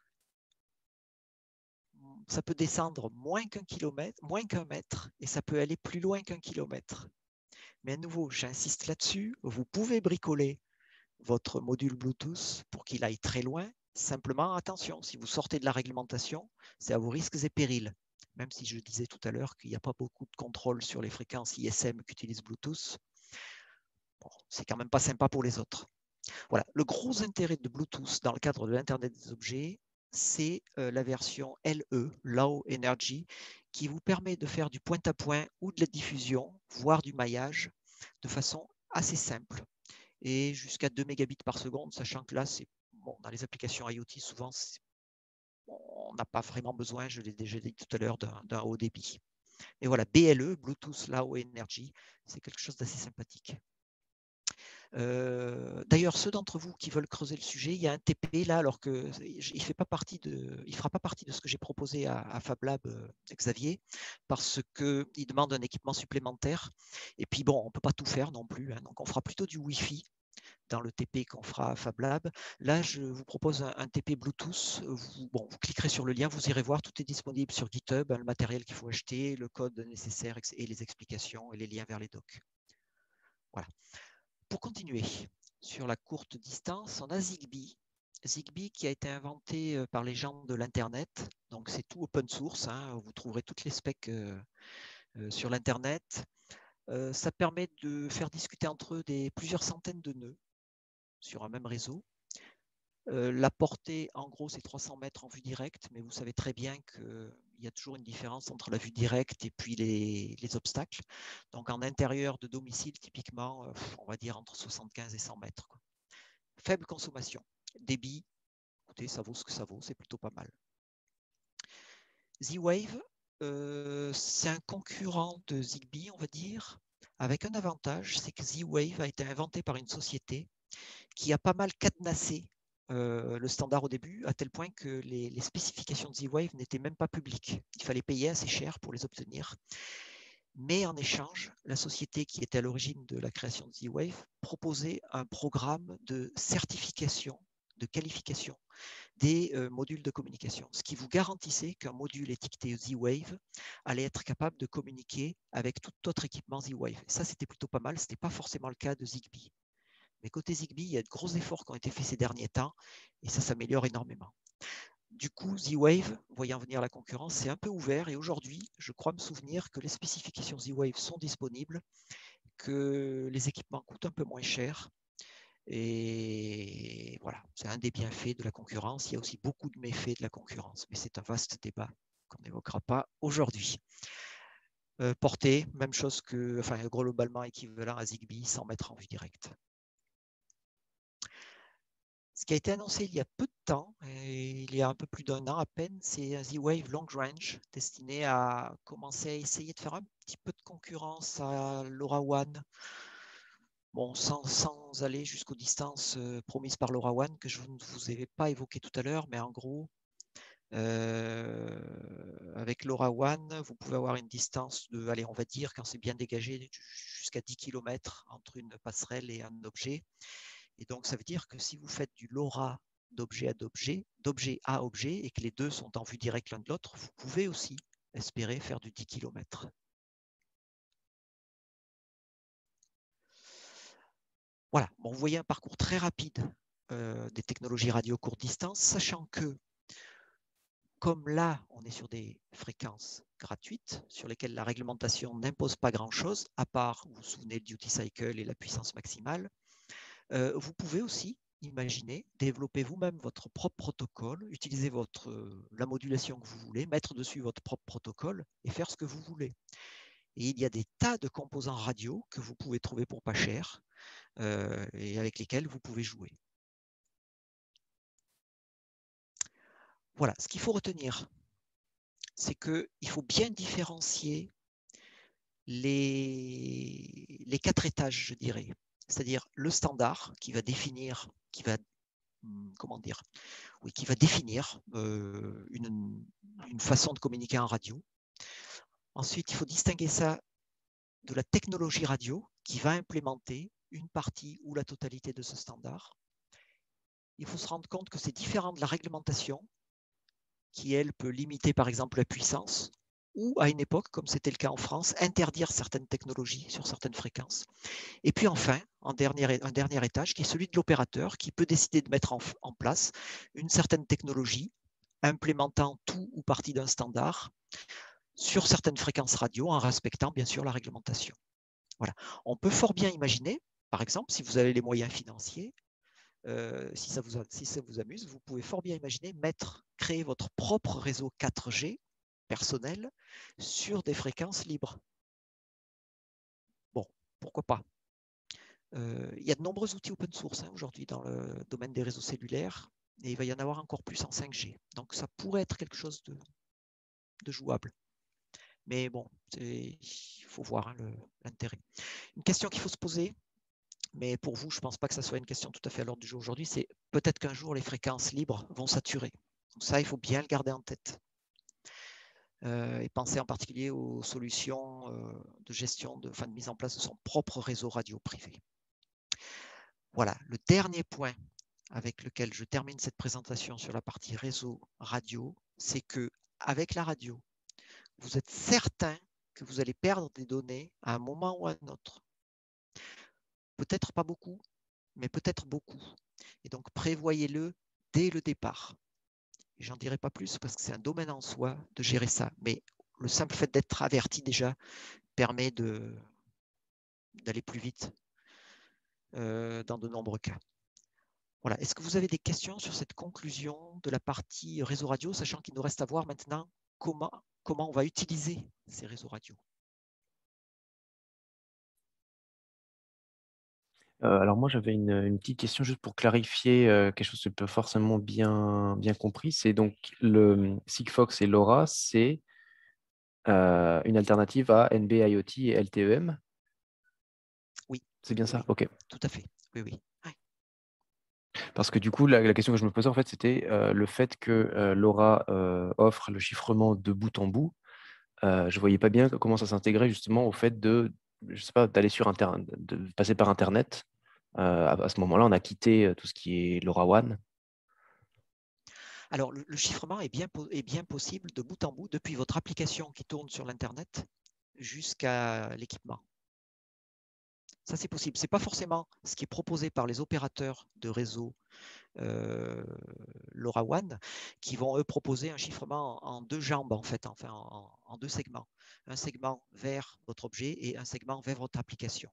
Ça peut descendre moins qu'1 mètre, et ça peut aller plus loin qu'1 kilomètre. Mais à nouveau, j'insiste là-dessus, vous pouvez bricoler votre module Bluetooth pour qu'il aille très loin. Simplement, attention, si vous sortez de la réglementation, c'est à vos risques et périls. Même si je disais tout à l'heure qu'il n'y a pas beaucoup de contrôle sur les fréquences ISM qu'utilise Bluetooth, bon, c'est quand même pas sympa pour les autres. Voilà, le gros intérêt de Bluetooth dans le cadre de l'Internet des objets, c'est la version LE, Low Energy, qui vous permet de faire du point-à-point ou de la diffusion, voire du maillage, de façon assez simple. Et jusqu'à 2 mégabits par seconde, sachant que là, bon, dans les applications IoT, souvent, on n'a pas vraiment besoin, je l'ai déjà dit tout à l'heure, d'un haut débit. Et voilà, BLE, Bluetooth Low Energy, c'est quelque chose d'assez sympathique. D'ailleurs, ceux d'entre vous qui veulent creuser le sujet, il y a un TP là, alors qu'il ne fera pas partie de ce que j'ai proposé à FabLab Xavier, parce qu'il demande un équipement supplémentaire. Et puis bon, on ne peut pas tout faire non plus, hein, donc on fera plutôt du Wi-Fi dans le TP qu'on fera à FabLab. Là, je vous propose un TP Bluetooth. Vous cliquerez sur le lien, vous irez voir, tout est disponible sur GitHub, hein, le matériel qu'il faut acheter, le code nécessaire et les explications et les liens vers les docs. Voilà. Pour continuer sur la courte distance, on a Zigbee. Zigbee qui a été inventé par les gens de l'Internet. Donc, c'est tout open source. Hein. Vous trouverez toutes les specs sur l'Internet. Ça permet de faire discuter entre eux plusieurs centaines de nœuds sur un même réseau. La portée, en gros, c'est 300 mètres en vue directe, mais vous savez très bien qu'il y a toujours une différence entre la vue directe et puis les obstacles. Donc, en intérieur de domicile, typiquement, on va dire entre 75 et 100 mètres. Quoi. Faible consommation. Débit, écoutez, ça vaut ce que ça vaut, c'est plutôt pas mal. Z-Wave, c'est un concurrent de Zigbee, on va dire, avec un avantage, c'est que Z-Wave a été inventé par une société qui a pas mal cadenassé le standard au début, à tel point que les spécifications de Z-Wave n'étaient même pas publiques. Il fallait payer assez cher pour les obtenir. Mais en échange, la société qui était à l'origine de la création de Z-Wave proposait un programme de certification, de qualification des modules de communication, ce qui vous garantissait qu'un module étiqueté Z-Wave allait être capable de communiquer avec tout autre équipement Z-Wave. Ça, c'était plutôt pas mal, ce n'était pas forcément le cas de Zigbee. Mais côté Zigbee, il y a de gros efforts qui ont été faits ces derniers temps et ça s'améliore énormément. Du coup, Z-Wave, voyant venir la concurrence, c'est un peu ouvert et aujourd'hui, je crois me souvenir que les spécifications Z-Wave sont disponibles, que les équipements coûtent un peu moins cher. Et voilà, c'est un des bienfaits de la concurrence. Il y a aussi beaucoup de méfaits de la concurrence, mais c'est un vaste débat qu'on n'évoquera pas aujourd'hui. Portée, même chose que, enfin, globalement équivalent à Zigbee, 100 mètres en vue directe. Ce qui a été annoncé il y a peu de temps, il y a un peu plus d'1 an à peine, c'est un Z-Wave Long Range destiné à commencer à essayer de faire un petit peu de concurrence à LoRaWAN. Bon, sans aller jusqu'aux distances promises par LoRaWAN que je ne vous ai pas évoquées tout à l'heure, mais en gros, avec LoRaWAN, vous pouvez avoir une distance de, allez, on va dire, quand c'est bien dégagé, jusqu'à 10 km entre une passerelle et un objet. Et donc, ça veut dire que si vous faites du LoRa d'objet à objet, et que les deux sont en vue directe l'un de l'autre, vous pouvez aussi espérer faire du 10 km. Voilà, bon, vous voyez un parcours très rapide des technologies radio courte distance, sachant que comme là, on est sur des fréquences gratuites sur lesquelles la réglementation n'impose pas grand-chose, à part, vous vous souvenez, le duty cycle et la puissance maximale, vous pouvez aussi imaginer, développer vous-même votre propre protocole, utiliser la modulation que vous voulez, mettre dessus votre propre protocole et faire ce que vous voulez. Et il y a des tas de composants radio que vous pouvez trouver pour pas cher et avec lesquels vous pouvez jouer. Voilà, ce qu'il faut retenir, c'est qu'il faut bien différencier les 4 étages, je dirais. C'est-à-dire le standard qui va définir, qui va définir une façon de communiquer en radio. Ensuite, il faut distinguer ça de la technologie radio qui va implémenter une partie ou la totalité de ce standard. Il faut se rendre compte que c'est différent de la réglementation qui, elle, peut limiter par exemple la puissance ou à une époque, comme c'était le cas en France, interdire certaines technologies sur certaines fréquences. Et puis enfin, un dernier étage qui est celui de l'opérateur qui peut décider de mettre en place une certaine technologie implémentant tout ou partie d'un standard sur certaines fréquences radio en respectant bien sûr la réglementation. Voilà. On peut fort bien imaginer, par exemple, si vous avez les moyens financiers, si ça vous amuse, vous pouvez fort bien imaginer créer votre propre réseau 4G personnel sur des fréquences libres. Bon, pourquoi pas. Il y a de nombreux outils open source aujourd'hui dans le domaine des réseaux cellulaires et il va y en avoir encore plus en 5G. Donc ça pourrait être quelque chose de jouable. Mais bon, il faut voir l'intérêt. Une question qu'il faut se poser, mais pour vous, je ne pense pas que ça soit une question tout à fait à l'ordre du jour aujourd'hui, c'est peut-être qu'un jour les fréquences libres vont saturer. Donc ça, il faut bien le garder en tête. Et penser en particulier aux solutions de gestion, de mise en place de son propre réseau radio privé. Voilà, le dernier point avec lequel je termine cette présentation sur la partie réseau radio, c'est que avec la radio, vous êtes certain que vous allez perdre des données à un moment ou à un autre. Peut-être pas beaucoup, mais peut-être beaucoup. Et donc prévoyez-le dès le départ. J'en dirai pas plus parce que c'est un domaine en soi de gérer ça. Mais le simple fait d'être averti déjà permet d'aller plus vite dans de nombreux cas. Voilà. Est-ce que vous avez des questions sur cette conclusion de la partie réseau radio, sachant qu'il nous reste à voir maintenant comment on va utiliser ces réseaux radio? Alors moi, j'avais une petite question juste pour clarifier quelque chose que je n'ai pas forcément bien compris. C'est donc le Sigfox et LoRa, c'est une alternative à NB-IoT et LTE-M? Oui. C'est bien ça? Oui. OK. Tout à fait. Oui, oui. Parce que du coup, la question que je me posais, en fait, c'était le fait que LoRa offre le chiffrement de bout en bout. Je ne voyais pas bien comment ça s'intégrait justement au fait je sais pas, d'aller sur Internet, de passer par Internet. À ce moment-là, on a quitté tout ce qui est LoRaWAN. Alors, le chiffrement est bien possible de bout en bout depuis votre application qui tourne sur l'Internet jusqu'à l'équipement. Ça, c'est possible. Ce n'est pas forcément ce qui est proposé par les opérateurs de réseau LoRaWAN qui vont, eux, proposer un chiffrement en 2 jambes, en fait, enfin en 2 segments. Un segment vers votre objet et un segment vers votre application.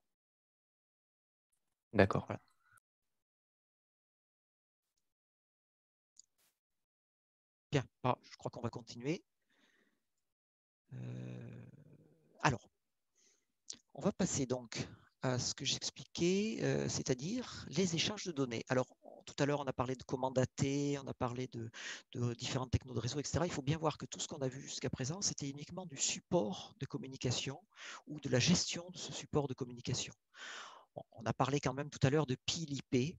D'accord. Voilà. Bien, je crois qu'on va continuer. Alors, on va passer donc à ce que j'expliquais, c'est-à-dire les échanges de données. Alors, tout à l'heure, on a parlé de commandes AT, on a parlé de différentes technos de réseau, etc. Il faut bien voir que tout ce qu'on a vu jusqu'à présent, c'était uniquement du support de communication ou de la gestion de ce support de communication. Bon, on a parlé quand même tout à l'heure de PIL-IP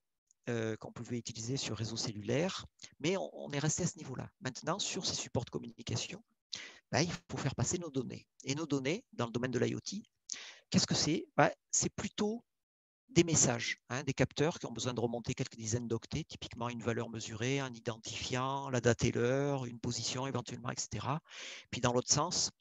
qu'on pouvait utiliser sur réseau cellulaire, mais on est resté à ce niveau-là. Maintenant, sur ces supports de communication, il faut faire passer nos données. Et nos données, dans le domaine de l'IoT, qu'est-ce que c'est? C'est plutôt des messages, des capteurs qui ont besoin de remonter quelques dizaines d'octets, typiquement une valeur mesurée, un identifiant, la date et l'heure, une position éventuellement, etc. Puis dans l'autre sens,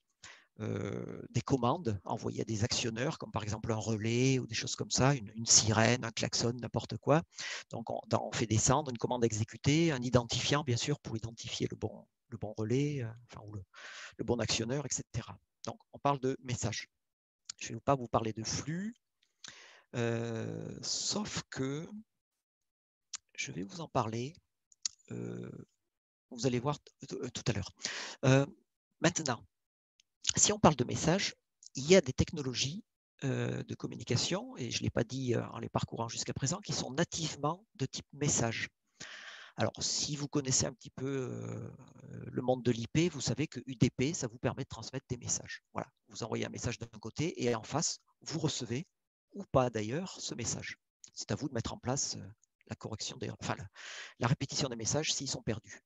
des commandes envoyées à des actionneurs, comme par exemple un relais ou des choses comme ça, une sirène, un klaxon, n'importe quoi. Donc on fait descendre une commande exécutée, un identifiant bien sûr pour identifier le bon relais, ou le bon actionneur, etc. Donc on parle de messages. Je ne vais pas vous parler de flux, sauf que je vais vous en parler. Vous allez voir tout à l'heure. Maintenant, si on parle de messages, il y a des technologies de communication, et je ne l'ai pas dit en les parcourant jusqu'à présent, qui sont nativement de type message. Alors, si vous connaissez un petit peu le monde de l'IP, vous savez que UDP, ça vous permet de transmettre des messages. Voilà, vous envoyez un message d'un côté et en face, vous recevez, ou pas d'ailleurs, ce message. C'est à vous de mettre en place la correction, la répétition des messages s'ils sont perdus.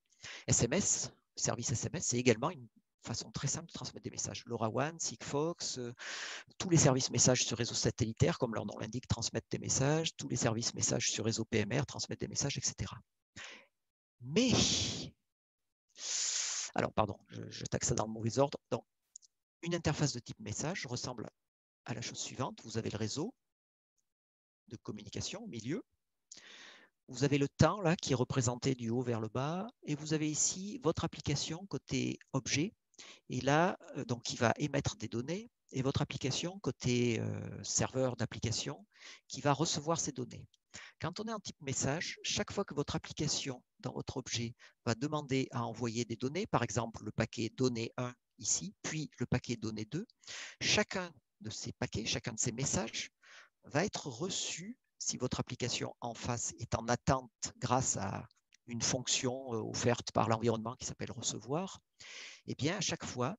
SMS, service SMS, c'est également une façon très simple de transmettre des messages. LoRaWAN, Sigfox, tous les services messages sur réseau satellitaire, comme leur nom l'indique, transmettent des messages. Tous les services messages sur réseau PMR transmettent des messages, etc. Mais, alors pardon, je taxe ça dans le mauvais ordre. Donc, une interface de type message ressemble à la chose suivante. Vous avez le réseau de communication au milieu. Vous avez le temps là qui est représenté du haut vers le bas. Et vous avez ici votre application côté objet. Et là, donc, qui va émettre des données. Et votre application côté serveur d'application qui va recevoir ces données. Quand on est en type message, chaque fois que votre application dans votre objet va demander à envoyer des données, par exemple le paquet données 1 ici, puis le paquet données 2, chacun de ces paquets, chacun de ces messages va être reçu si votre application en face est en attente grâce à une fonction offerte par l'environnement qui s'appelle recevoir. Et bien à chaque fois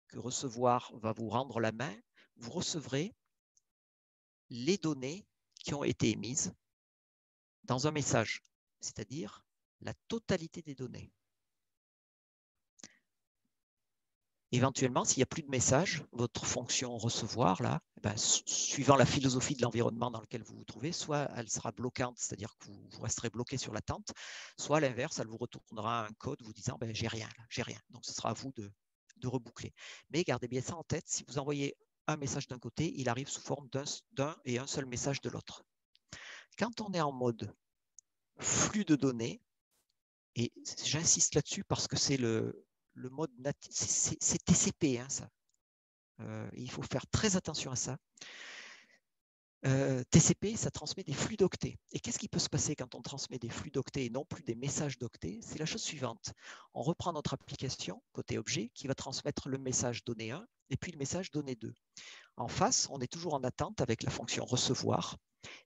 que recevoir va vous rendre la main, vous recevrez les données qui ont été émises dans un message, c'est-à-dire la totalité des données. Éventuellement, s'il n'y a plus de message, votre fonction recevoir, là, suivant la philosophie de l'environnement dans lequel vous vous trouvez, soit elle sera bloquante, c'est-à-dire que vous resterez bloqué sur l'attente, soit à l'inverse, elle vous retournera un code vous disant j'ai rien, là, j'ai rien. Donc ce sera à vous de reboucler. Mais gardez bien ça en tête, si vous envoyez un message d'un côté, il arrive sous forme d'un et un seul message de l'autre. Quand on est en mode flux de données, et j'insiste là-dessus parce que c'est le mode c'est TCP, ça. Il faut faire très attention à ça. TCP, ça transmet des flux d'octets. Et qu'est-ce qui peut se passer quand on transmet des flux d'octets et non plus des messages d'octets? C'est la chose suivante. On reprend notre application, côté objet, qui va transmettre le message donné 1 et puis le message donné 2. En face, on est toujours en attente avec la fonction recevoir.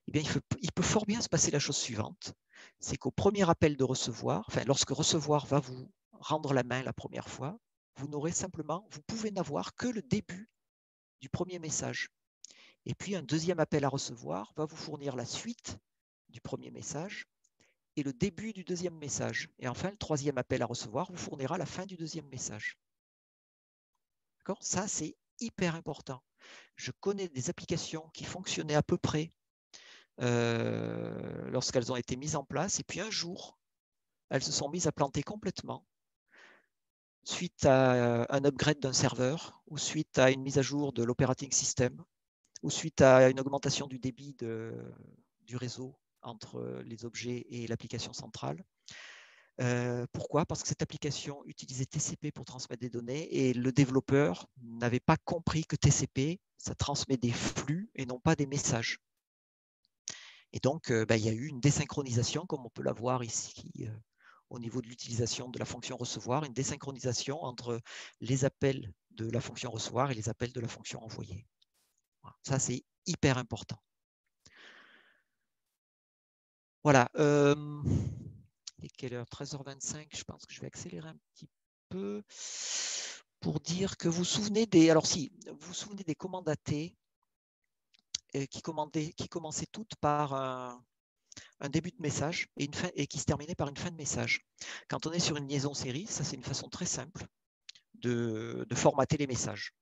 Eh bien, il peut fort bien se passer la chose suivante. C'est qu'au premier appel de recevoir, lorsque recevoir va vous rendre la main la première fois, vous pouvez n'avoir que le début du premier message. Et puis un deuxième appel à recevoir va vous fournir la suite du premier message et le début du deuxième message. Et enfin, le troisième appel à recevoir vous fournira la fin du deuxième message. D'accord ? Ça, c'est hyper important. Je connais des applications qui fonctionnaient à peu près lorsqu'elles ont été mises en place, et puis un jour, elles se sont mises à planter complètement suite à un upgrade d'un serveur ou suite à une mise à jour de l'operating system ou suite à une augmentation du débit du réseau entre les objets et l'application centrale. Pourquoi? Parce que cette application utilisait TCP pour transmettre des données et le développeur n'avait pas compris que TCP, ça transmet des flux et non pas des messages. Et donc, il y a eu une désynchronisation, comme on peut la voir ici au niveau de l'utilisation de la fonction recevoir, une désynchronisation entre les appels de la fonction recevoir et les appels de la fonction envoyer. Voilà. Ça, c'est hyper important. Voilà. Il est quelle heure? 13h25. Je pense que je vais accélérer un petit peu pour dire que vous vous souvenez des... Alors si, vous vous souvenez des commandes AT qui commençaient toutes par un début de message et qui se terminait par une fin de message. Quand on est sur une liaison série, ça c'est une façon très simple de formater les messages.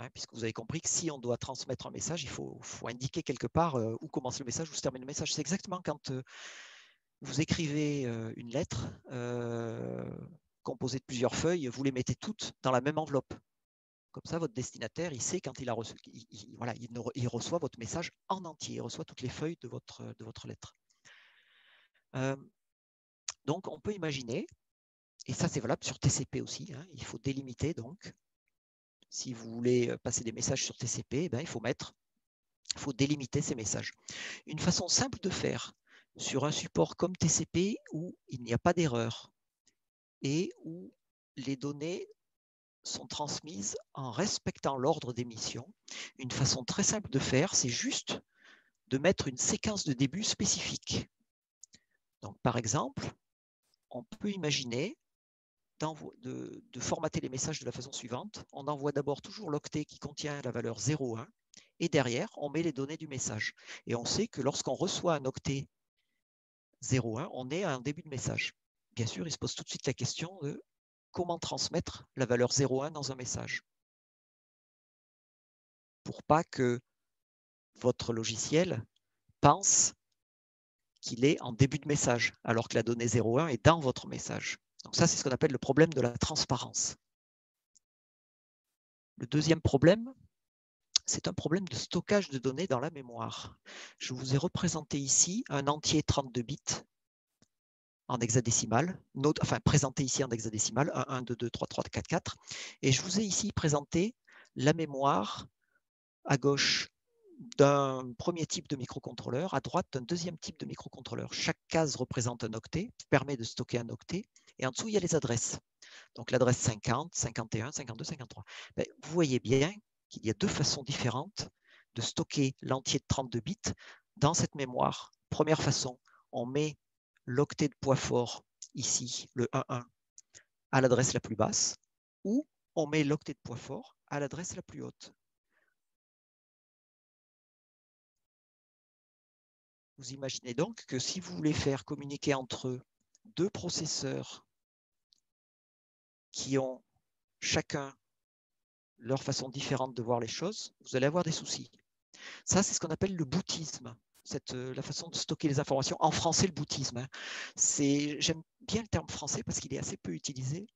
hein, puisque vous avez compris que si on doit transmettre un message, il faut indiquer quelque part où commence le message, où se termine le message. C'est exactement quand vous écrivez une lettre composée de plusieurs feuilles, vous les mettez toutes dans la même enveloppe. Comme ça, votre destinataire, il sait quand il a reçu, il reçoit votre message en entier, il reçoit toutes les feuilles de votre lettre. Donc, on peut imaginer, et ça c'est valable sur TCP aussi, hein, il faut délimiter donc. Si vous voulez passer des messages sur TCP, il faut délimiter ces messages. Une façon simple de faire sur un support comme TCP où il n'y a pas d'erreur et où les données sont transmises en respectant l'ordre d'émission. Une façon très simple de faire, c'est juste de mettre une séquence de début spécifique. Donc, par exemple, on peut imaginer de formater les messages de la façon suivante. On envoie d'abord toujours l'octet qui contient la valeur 0,1 et derrière, on met les données du message. Et on sait que lorsqu'on reçoit un octet 0,1, on est à un début de message. Bien sûr, il se pose tout de suite la question de comment transmettre la valeur 0,1 dans un message pour pas que votre logiciel pense qu'il est en début de message, alors que la donnée 0,1 est dans votre message. Donc ça, c'est ce qu'on appelle le problème de la transparence. Le deuxième problème, c'est un problème de stockage de données dans la mémoire. Je vous ai représenté ici un entier 32 bits en hexadécimal, enfin présenté ici en hexadécimal, 1, 1, 2, 2, 3, 3, 4, 4. Et je vous ai ici présenté la mémoire à gauche d'un premier type de microcontrôleur, à droite d'un deuxième type de microcontrôleur. Chaque case représente un octet, permet de stocker un octet, et en dessous, il y a les adresses. Donc l'adresse 50, 51, 52, 53. Ben, vous voyez bien qu'il y a deux façons différentes de stocker l'entier de 32 bits dans cette mémoire. Première façon, on met l'octet de poids fort, ici, le 11, à l'adresse la plus basse, ou on met l'octet de poids fort à l'adresse la plus haute. Vous imaginez donc que si vous voulez faire communiquer entre eux deux processeurs qui ont chacun leur façon différente de voir les choses, vous allez avoir des soucis. Ça, c'est ce qu'on appelle le bootisme, la façon de stocker les informations. En français, le bootisme. Hein. J'aime bien le terme français parce qu'il est assez peu utilisé.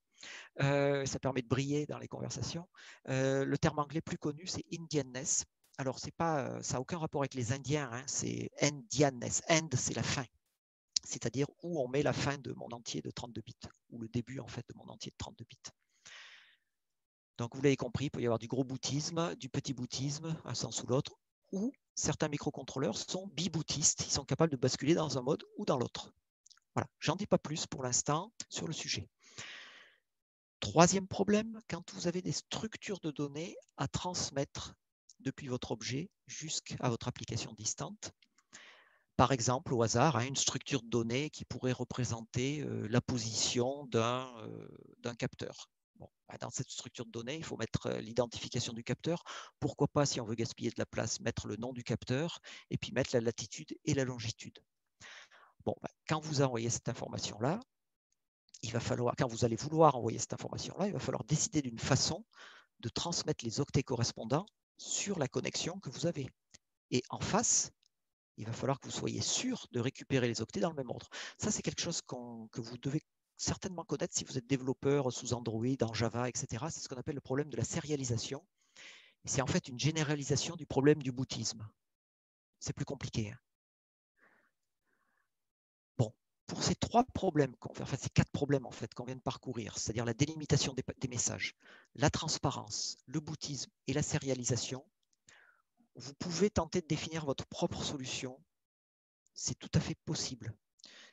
Ça permet de briller dans les conversations. Le terme anglais plus connu, c'est Indianness. Alors, ça n'a aucun rapport avec les Indiens, hein, c'est Indianness. End, c'est la fin. C'est-à-dire où on met la fin de mon entier de 32 bits, ou le début en fait de mon entier de 32 bits. Donc vous l'avez compris, il peut y avoir du gros bootisme, du petit bootisme, un sens ou l'autre, ou certains microcontrôleurs sont bibootistes, ils sont capables de basculer dans un mode ou dans l'autre. Voilà, j'en dis pas plus pour l'instant sur le sujet. Troisième problème, quand vous avez des structures de données à transmettre depuis votre objet jusqu'à votre application distante, par exemple, au hasard, une structure de données qui pourrait représenter la position d'un capteur. Bon, dans cette structure de données, il faut mettre l'identification du capteur. Pourquoi pas, si on veut gaspiller de la place, mettre le nom du capteur et puis mettre la latitude et la longitude. Bon, quand vous envoyez cette information-là, quand vous allez vouloir envoyer cette information-là, il va falloir décider d'une façon de transmettre les octets correspondants sur la connexion que vous avez. Et en face, il va falloir que vous soyez sûr de récupérer les octets dans le même ordre. Ça, c'est quelque chose que vous devez certainement connaître si vous êtes développeur sous Android, en Java, etc. C'est ce qu'on appelle le problème de la sérialisation. C'est en fait une généralisation du problème du bootisme. C'est plus compliqué. Hein. Bon, pour ces trois problèmes, enfin ces quatre problèmes en fait qu'on vient de parcourir, c'est-à-dire la délimitation des messages, la transparence, le bootisme et la sérialisation, vous pouvez tenter de définir votre propre solution. C'est tout à fait possible.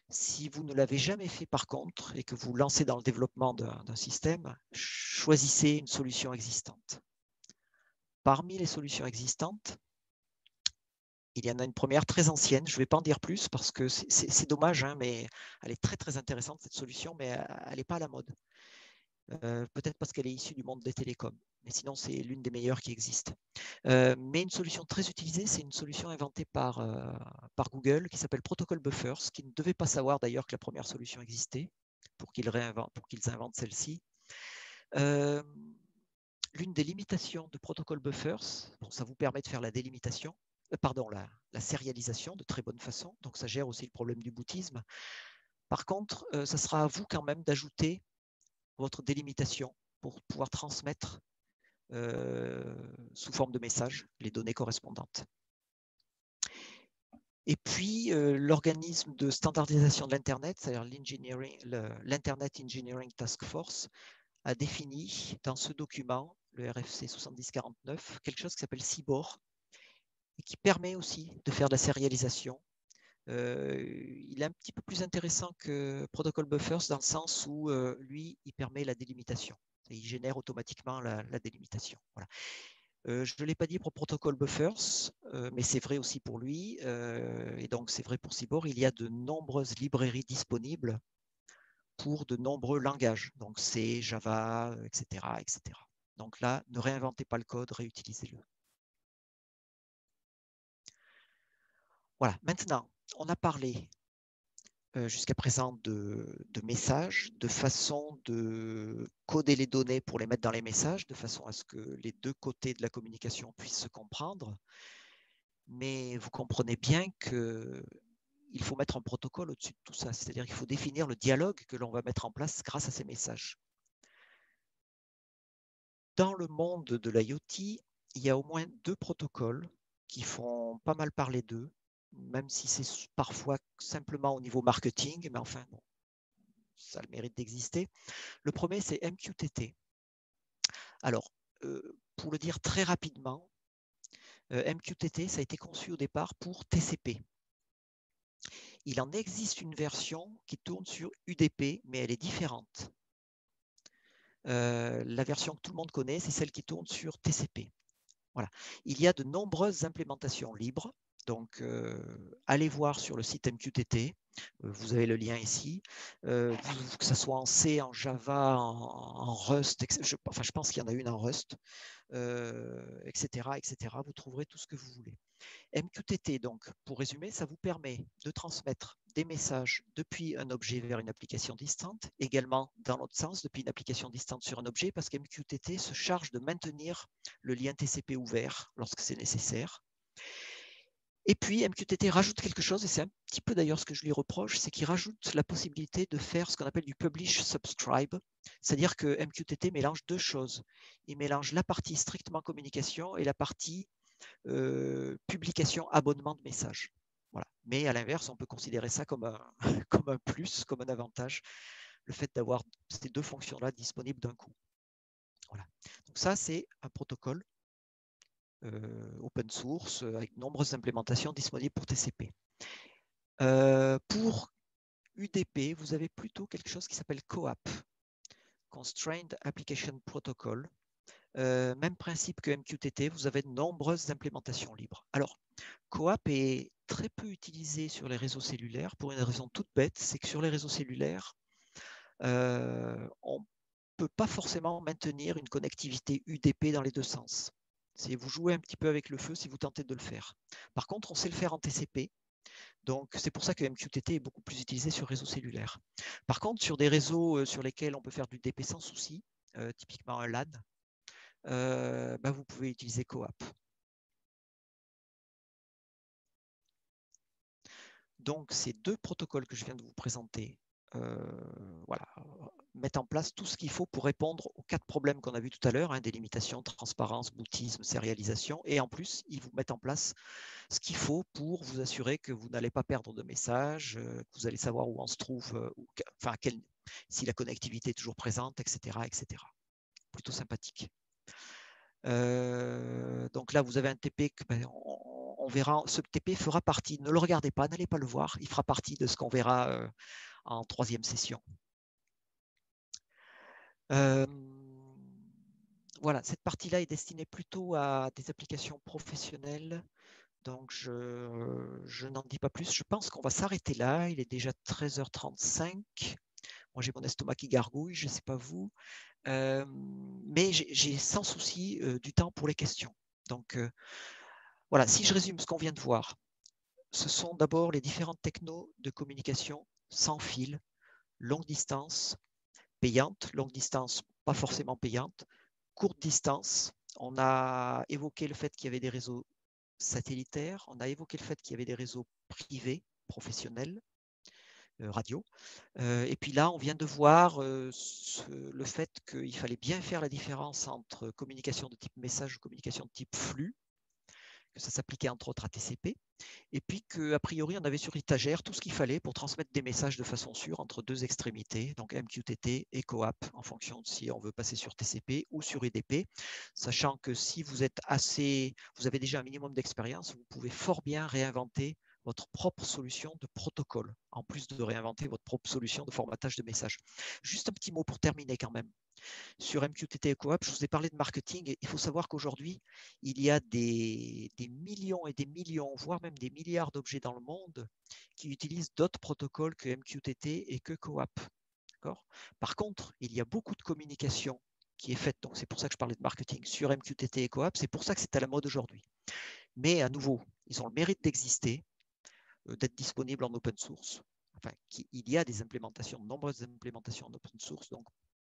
Si vous ne l'avez jamais fait par contre et que vous lancez dans le développement d'un système, choisissez une solution existante. Parmi les solutions existantes, il y en a une première très ancienne, je ne vais pas en dire plus parce que c'est dommage, hein, mais elle est très très intéressante cette solution, mais elle n'est pas à la mode. Peut-être parce qu'elle est issue du monde des télécoms, mais sinon c'est l'une des meilleures qui existent. Mais une solution très utilisée, c'est une solution inventée par Google qui s'appelle Protocol Buffers, qui ne devait pas savoir d'ailleurs que la première solution existait pour qu'ils inventent celle-ci. l'une des limitations de protocole buffers, bon, ça vous permet de faire la délimitation, la sérialisation de très bonne façon, donc ça gère aussi le problème du boutisme. Par contre, ça sera à vous quand même d'ajouter votre délimitation pour pouvoir transmettre sous forme de message les données correspondantes. Et puis, l'organisme de standardisation de l'Internet, c'est-à-dire l'Internet Engineering Task Force, a défini dans ce document, le RFC 7049, quelque chose qui s'appelle CIBOR, et qui permet aussi de faire de la sérialisation. Il est un petit peu plus intéressant que Protocol Buffers dans le sens où, lui, il permet la délimitation. Et il génère automatiquement la délimitation. Voilà. Je ne l'ai pas dit pour Protocol Buffers, mais c'est vrai aussi pour lui, et donc c'est vrai pour CIBOR. Il y a de nombreuses librairies disponibles pour de nombreux langages, donc C, Java, etc., etc. Donc là, ne réinventez pas le code, réutilisez-le. Voilà, maintenant, on a parlé jusqu'à présent de messages, de façon de coder les données pour les mettre dans les messages, de façon à ce que les deux côtés de la communication puissent se comprendre. Mais vous comprenez bien qu'il faut mettre un protocole au-dessus de tout ça, c'est-à-dire qu'il faut définir le dialogue que l'on va mettre en place grâce à ces messages. Dans le monde de l'IoT, il y a au moins 2 protocoles qui font pas mal parler d'eux, même si c'est parfois simplement au niveau marketing, mais enfin, bon, ça a le mérite d'exister. Le premier, c'est MQTT. Alors, pour le dire très rapidement, MQTT, ça a été conçu au départ pour TCP. Il en existe une version qui tourne sur UDP, mais elle est différente. La version que tout le monde connaît, c'est celle qui tourne sur TCP. Voilà. Il y a de nombreuses implémentations libres. Donc, allez voir sur le site MQTT. Vous avez le lien ici. Que ce soit en C, en Java, en Rust, je pense qu'il y en a une en Rust, etc., etc. Vous trouverez tout ce que vous voulez. MQTT, donc, pour résumer, ça vous permet de transmettre des messages depuis un objet vers une application distante, également dans l'autre sens, depuis une application distante sur un objet, parce que MQTT se charge de maintenir le lien TCP ouvert lorsque c'est nécessaire. Et puis, MQTT rajoute quelque chose, et c'est un petit peu d'ailleurs ce que je lui reproche, c'est qu'il rajoute la possibilité de faire ce qu'on appelle du publish-subscribe, c'est-à-dire que MQTT mélange 2 choses. Il mélange la partie strictement communication et la partie publication, abonnement de messages. Voilà. Mais à l'inverse, on peut considérer ça comme un plus, comme un avantage, le fait d'avoir ces 2 fonctions-là disponibles d'un coup. Voilà. Donc ça, c'est un protocole open source avec de nombreuses implémentations disponibles pour TCP. Pour UDP, vous avez plutôt quelque chose qui s'appelle COAP, Constrained Application Protocol. Même principe que MQTT, vous avez de nombreuses implémentations libres. Alors, COAP est très peu utilisé sur les réseaux cellulaires pour une raison toute bête, c'est que sur les réseaux cellulaires, on ne peut pas forcément maintenir une connectivité UDP dans les 2 sens. Vous jouez un petit peu avec le feu si vous tentez de le faire. Par contre, on sait le faire en TCP. Donc, c'est pour ça que MQTT est beaucoup plus utilisé sur réseaux cellulaires. Par contre, sur des réseaux sur lesquels on peut faire du DP sans souci, typiquement un LAN, vous pouvez utiliser COAP. Donc, ces 2 protocoles que je viens de vous présenter voilà, mettent en place tout ce qu'il faut pour répondre aux 4 problèmes qu'on a vus tout à l'heure, hein, délimitation, transparence, boutisme, sérialisation, et en plus, ils vous mettent en place ce qu'il faut pour vous assurer que vous n'allez pas perdre de messages, que vous allez savoir où on se trouve, si la connectivité est toujours présente, etc., etc. Plutôt sympathique. Donc là, vous avez un TP que on verra. Ce TP fera partie. Ne le regardez pas, n'allez pas le voir. Il fera partie de ce qu'on verra en 3e session. Voilà, cette partie-là est destinée plutôt à des applications professionnelles. Donc, je n'en dis pas plus. Je pense qu'on va s'arrêter là. Il est déjà 13h35. Moi, j'ai mon estomac qui gargouille, je ne sais pas vous. Mais j'ai sans souci du temps pour les questions. Donc, voilà, si je résume ce qu'on vient de voir, ce sont d'abord les différentes technos de communication sans fil, longue distance, payante, longue distance pas forcément payante, courte distance. On a évoqué le fait qu'il y avait des réseaux satellitaires, on a évoqué le fait qu'il y avait des réseaux privés, professionnels, radio. Et puis là, on vient de voir le fait qu'il fallait bien faire la différence entre communication de type message ou communication de type flux, que ça s'appliquait entre autres à TCP, et puis qu'a priori, on avait sur l'étagère tout ce qu'il fallait pour transmettre des messages de façon sûre entre deux extrémités, donc MQTT et CoAP, en fonction de si on veut passer sur TCP ou sur UDP, sachant que si vous avez déjà un minimum d'expérience, vous pouvez fort bien réinventer votre propre solution de protocole, en plus de réinventer votre propre solution de formatage de messages. Juste un petit mot pour terminer quand même. Sur MQTT et CoAP, je vous ai parlé de marketing et il faut savoir qu'aujourd'hui, il y a des millions et des millions, voire même des milliards d'objets dans le monde qui utilisent d'autres protocoles que MQTT et que CoAP. Par contre, il y a beaucoup de communication qui est faite, donc c'est pour ça que je parlais de marketing, sur MQTT et CoAP, c'est pour ça que c'est à la mode aujourd'hui. Mais à nouveau, ils ont le mérite d'exister, d'être disponibles en open source. Enfin, il y a des implémentations, de nombreuses implémentations en open source, donc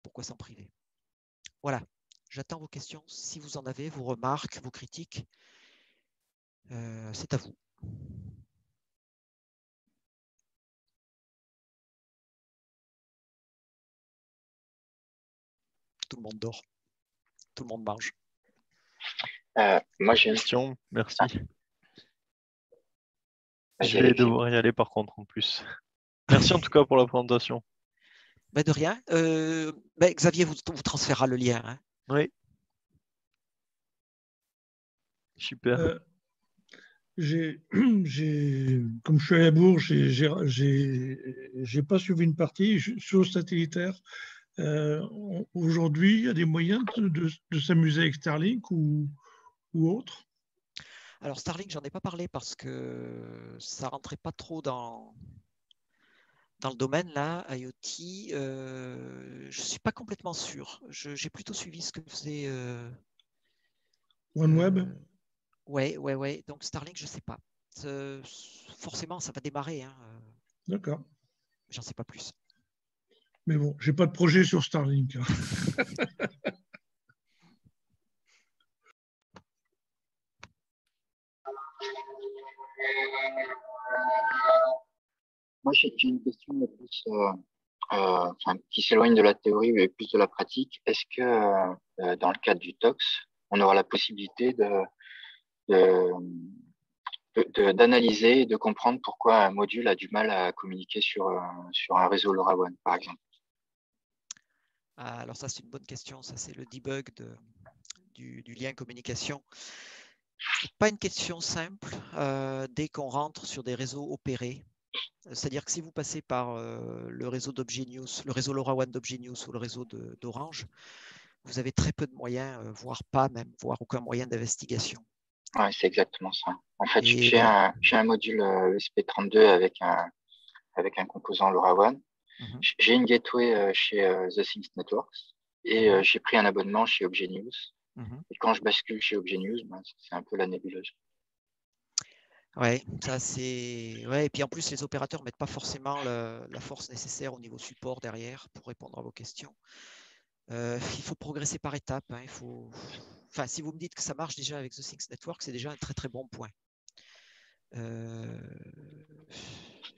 pourquoi s'en priver? Voilà, j'attends vos questions. Si vous en avez, vos remarques, vos critiques, c'est à vous. Tout le monde dort. Tout le monde mange. Moi, j'ai une question. Merci. Vas-y, Je vais Alexis. devoir y aller par contre en plus. Merci en tout cas pour la présentation. De rien. Xavier vous transférera le lien. Hein. Oui. Super. Comme je suis à la bourse, j'ai pas suivi une partie sur le satellitaire. Aujourd'hui, il y a des moyens de s'amuser avec Starlink ou autre? Alors Starlink, j'en ai pas parlé parce que ça rentrait pas trop dans le domaine là, IoT. Je suis pas complètement sûr. J'ai plutôt suivi ce que faisait OneWeb. Ouais. Donc Starlink, je sais pas. Forcément, ça va démarrer. Hein. D'accord. J'en sais pas plus. Mais bon, j'ai pas de projet sur Starlink. Moi, j'ai une question plus, qui s'éloigne de la théorie mais plus de la pratique. Est-ce que dans le cadre du TOX, on aura la possibilité d'analyser et de comprendre pourquoi un module a du mal à communiquer sur un réseau LoRaWAN, par exemple? Alors ça, c'est une bonne question. Ça, c'est le debug du lien communication. Ce n'est pas une question simple dès qu'on rentre sur des réseaux opérés. C'est-à-dire que si vous passez par le réseau d'ObjNews, le réseau LoRaWAN d'ObjNews ou le réseau d'Orange, vous avez très peu de moyens, voire aucun moyen d'investigation. Ouais, c'est exactement ça. En fait, j'ai un module ESP32 avec un composant LoRaWAN. J'ai une gateway chez The Things Networks et j'ai pris un abonnement chez ObjNews. Et quand je bascule chez ObjNews, c'est un peu la nébuleuse. Ouais, ça c'est. Ouais, et puis en plus, les opérateurs ne mettent pas forcément la force nécessaire au niveau support derrière pour répondre à vos questions. Il faut progresser par étapes. Hein. Enfin, si vous me dites que ça marche déjà avec The Things Network, c'est déjà un très très bon point.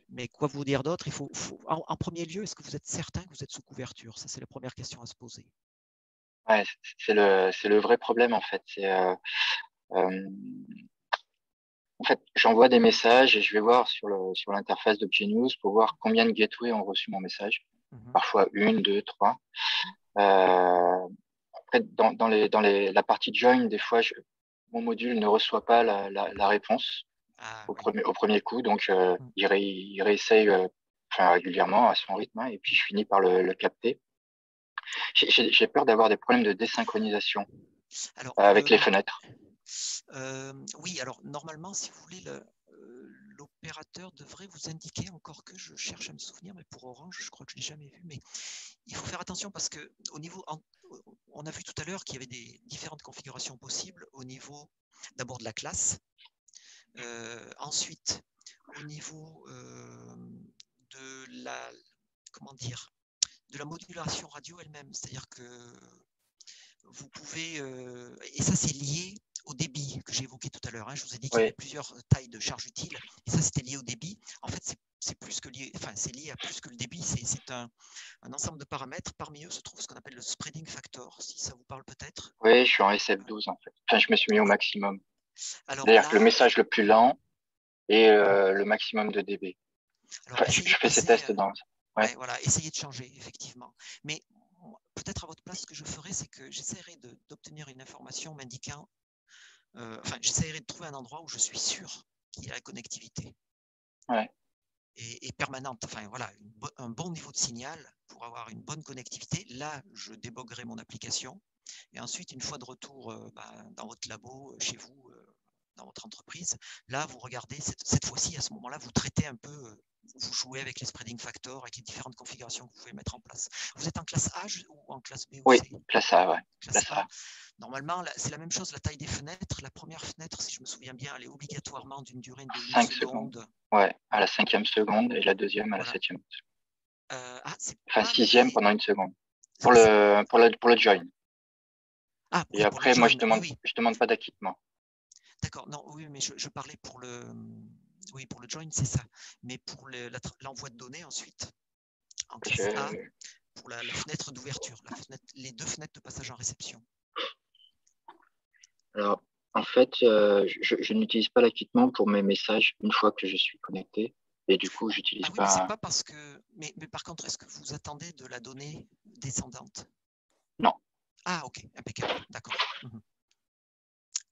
Mais quoi vous dire d'autre? En premier lieu, est-ce que vous êtes certain que vous êtes sous couverture? Ça, c'est la première question à se poser. Ouais, c'est le vrai problème en fait. En fait, j'envoie des messages et je vais voir sur l'interface d'ObjNews pour voir combien de gateways ont reçu mon message. Parfois 1, 2, 3. Après, dans la partie join, des fois, mon module ne reçoit pas la réponse au premier coup, donc il réessaye régulièrement à son rythme, et puis je finis par le capter. J'ai peur d'avoir des problèmes de désynchronisation avec les fenêtres. Oui, alors normalement, si vous voulez, l'opérateur devrait vous indiquer, encore que je cherche à me souvenir, mais pour Orange, je crois que je ne l'ai jamais vu, mais il faut faire attention parce que au niveau, on a vu tout à l'heure qu'il y avait des différentes configurations possibles au niveau d'abord de la classe, ensuite au niveau de la modulation radio elle-même, c'est-à-dire que vous pouvez, et ça c'est lié au débit que j'ai évoqué tout à l'heure. Je vous ai dit qu'il y Oui. avait plusieurs tailles de charge utile, et ça c'était lié au débit. En fait, c'est plus que lié, enfin c'est lié à plus que le débit. C'est un ensemble de paramètres. Parmi eux se trouve ce qu'on appelle le spreading factor, si ça vous parle peut-être. Oui, je suis en SF12 en fait. Enfin, je me suis mis au maximum. Alors C'est-à-dire là, que le message le plus lent et le maximum de dB. alors, Enfin, je fais ces tests dans. Ouais. Ouais, voilà, essayez de changer, effectivement. Mais peut-être à votre place, ce que je ferais, c'est que j'essaierai d'obtenir une information m'indiquant, enfin, j'essaierai de trouver un endroit où je suis sûr qu'il y a la connectivité. Ouais. Et permanente, enfin voilà, un bon niveau de signal pour avoir une bonne connectivité. Là, je déboguerai mon application. Et ensuite, une fois de retour dans votre labo, chez vous, dans votre entreprise, là, vous regardez, cette fois-ci, à ce moment-là, vous traitez un peu, vous jouez avec les spreading factors, avec les différentes configurations que vous pouvez mettre en place. Vous êtes en classe A ou en classe B ou Oui, C? classe A, ouais. Classe A. Normalement, c'est la même chose, la taille des fenêtres. La première fenêtre, si je me souviens bien, elle est obligatoirement d'une durée de 5 secondes. Ouais, à la 5e seconde et la deuxième à la 7e. Enfin, 6e pendant une seconde. Pour le join. Ah, et après, moi, je demande pas d'acquittement. D'accord, non, oui, mais je parlais pour le join, c'est ça. Mais pour l'envoi de données ensuite, en classe A, pour la fenêtre d'ouverture, les deux fenêtres de passage en réception. Alors, en fait, je n'utilise pas l'acquittement pour mes messages une fois que je suis connecté. Et du coup, j'utilise pas. Mais c'est pas parce que. Mais par contre, est-ce que vous attendez de la donnée descendante? Non. Ah, ok, impeccable, d'accord.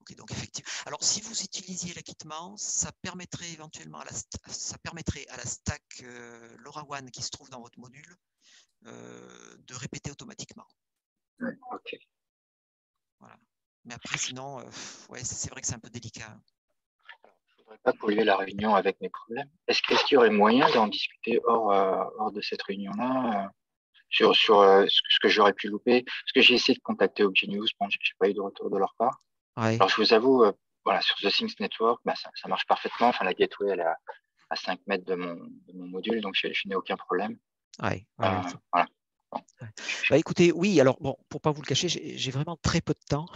Ok, donc effectivement. Alors, si vous utilisiez l'acquittement, ça permettrait éventuellement à la stack LoRaWAN qui se trouve dans votre module de répéter automatiquement. Ok. Voilà. Mais après, sinon, ouais, c'est vrai que c'est un peu délicat. Je ne voudrais pas polluer la réunion avec mes problèmes. Est-ce qu'il y aurait moyen d'en discuter hors de cette réunion-là sur ce que j'aurais pu louper? Parce que j'ai essayé de contacter ObjNews, bon, je n'ai pas eu de retour de leur part. Ouais. Alors, je vous avoue, voilà, sur The Things Network, ça marche parfaitement. Enfin, la gateway, elle est à 5 mètres de mon module, donc je n'ai aucun problème. Ouais, voilà. Bon. Bah, écoutez, oui, alors, bon, pour ne pas vous le cacher, j'ai vraiment très peu de temps.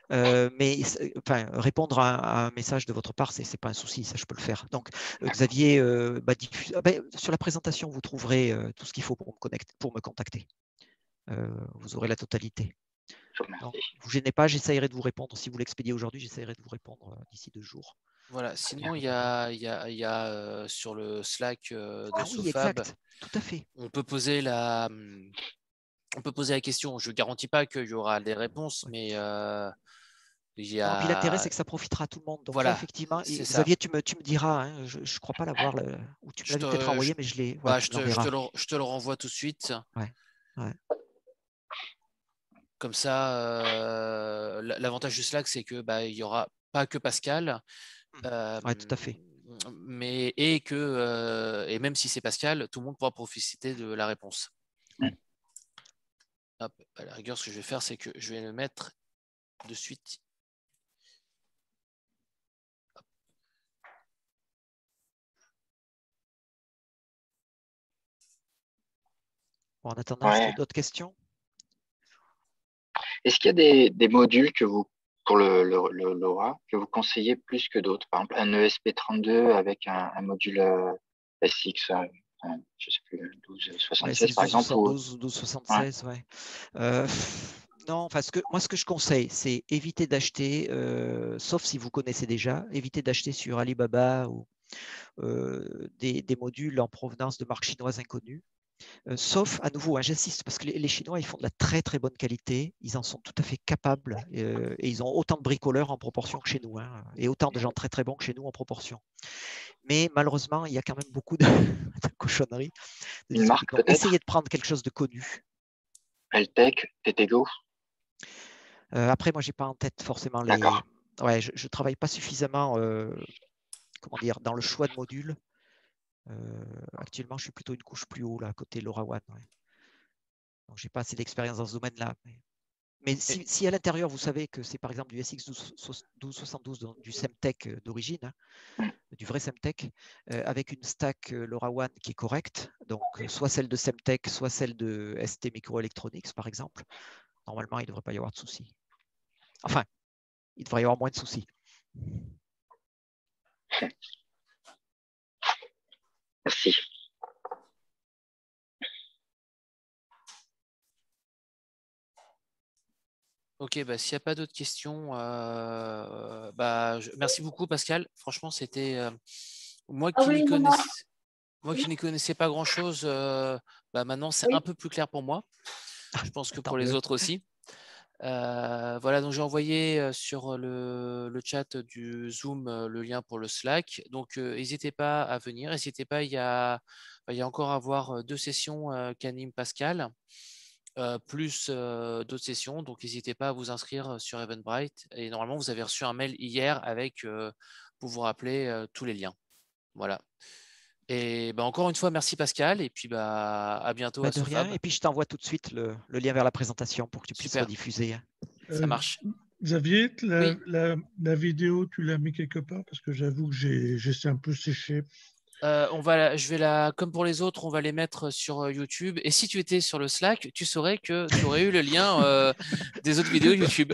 Mais enfin, répondre à un message de votre part, ce n'est pas un souci, ça je peux le faire. Donc, Xavier, sur la présentation, vous trouverez tout ce qu'il faut pour me contacter. Vous aurez la totalité. Donc, vous gênez pas, j'essaierai de vous répondre. Si vous l'expédiez aujourd'hui, j'essaierai de vous répondre d'ici 2 jours. Voilà, sinon il y a sur le Slack de oui, SOFAB, exact. Tout à fait. on peut poser la question. Je ne garantis pas qu'il y aura des réponses, mais il y a... Non, puis l'intérêt, c'est que ça profitera à tout le monde. Donc voilà, là, effectivement, et ça. Xavier, tu me diras, hein, je ne crois pas l'avoir, ou tu me l'avais peut-être envoyé, mais je l'ai. Ouais, je te le renvoie tout de suite. Ouais. Comme ça, l'avantage du Slack, c'est que il n'y aura pas que Pascal. Oui, tout à fait. Et même si c'est Pascal, tout le monde pourra profiter de la réponse. Hop, à la rigueur, ce que je vais faire, c'est que je vais le mettre de suite. Bon, en attendant, est-ce qu'il y a d'autres questions? Est-ce qu'il y a des modules que vous, pour le LoRa, que vous conseillez plus que d'autres? Par exemple, un ESP32 avec un module SX, je ne sais plus, 1276 par exemple. 1272 ou 1276, ouais. Non, enfin, ce que je conseille, c'est éviter d'acheter, sauf si vous connaissez déjà, éviter d'acheter sur Alibaba ou des modules en provenance de marques chinoises inconnues. Sauf, à nouveau, hein, j'insiste, parce que les Chinois, ils font de la très très bonne qualité, ils en sont tout à fait capables, et ils ont autant de bricoleurs en proportion que chez nous, hein, et autant de gens très très bons que chez nous en proportion. Mais malheureusement, il y a quand même beaucoup de cochonneries. Une marque peut-être? Essayez de prendre quelque chose de connu. Eltec, Tetego? Après, moi, je n'ai pas en tête forcément les... Ouais, je ne travaille pas suffisamment dans le choix de modules. Actuellement, je suis plutôt une couche plus haut, là, côté LoRaWAN. Ouais. Donc, je n'ai pas assez d'expérience dans ce domaine-là. Mais si à l'intérieur, vous savez que c'est par exemple du SX 1272, du Semtech d'origine, hein, du vrai Semtech, avec une stack LoRaWAN qui est correcte, donc soit celle de Semtech, soit celle de ST Microelectronics, par exemple, Normalement, il ne devrait pas y avoir de soucis. Enfin, il devrait y avoir moins de soucis. Merci. Ok, bah, s'il n'y a pas d'autres questions, merci beaucoup Pascal. Franchement, c'était moi qui n'y connaissais pas grand-chose. Maintenant, c'est un peu plus clair pour moi. Je pense que pour les autres aussi. Voilà, donc j'ai envoyé sur le chat du Zoom le lien pour le Slack. Donc, n'hésitez pas à venir. N'hésitez pas, il y a encore à avoir 2 sessions qu'anime Pascal. Plus d'autres sessions, donc n'hésitez pas à vous inscrire sur Eventbrite. Et normalement, vous avez reçu un mail hier avec pour vous rappeler tous les liens. Voilà. Et encore une fois, merci Pascal. Et puis à bientôt à De rien. Et puis je t'envoie tout de suite le lien vers la présentation pour que tu puisses rediffuser. Ça marche. Xavier, la vidéo, tu l'as mis quelque part parce que j'avoue que j'ai un peu séché. Comme pour les autres, on va les mettre sur YouTube. Et si tu étais sur le Slack, tu saurais que tu aurais eu le lien des autres vidéos YouTube.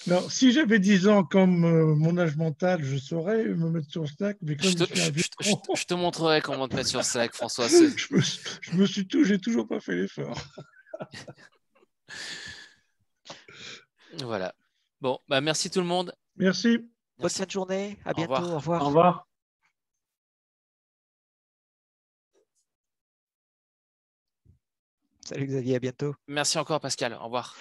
Non, si j'avais 10 ans comme mon âge mental, je saurais me mettre sur Slack. Mais comme je te montrerai comment te mettre sur Slack, François. J'ai toujours pas fait l'effort. Voilà. Bon, merci tout le monde. Merci. Bonne fin de journée. À bientôt. Au revoir. Au revoir. Salut Xavier, à bientôt. Merci encore Pascal, au revoir.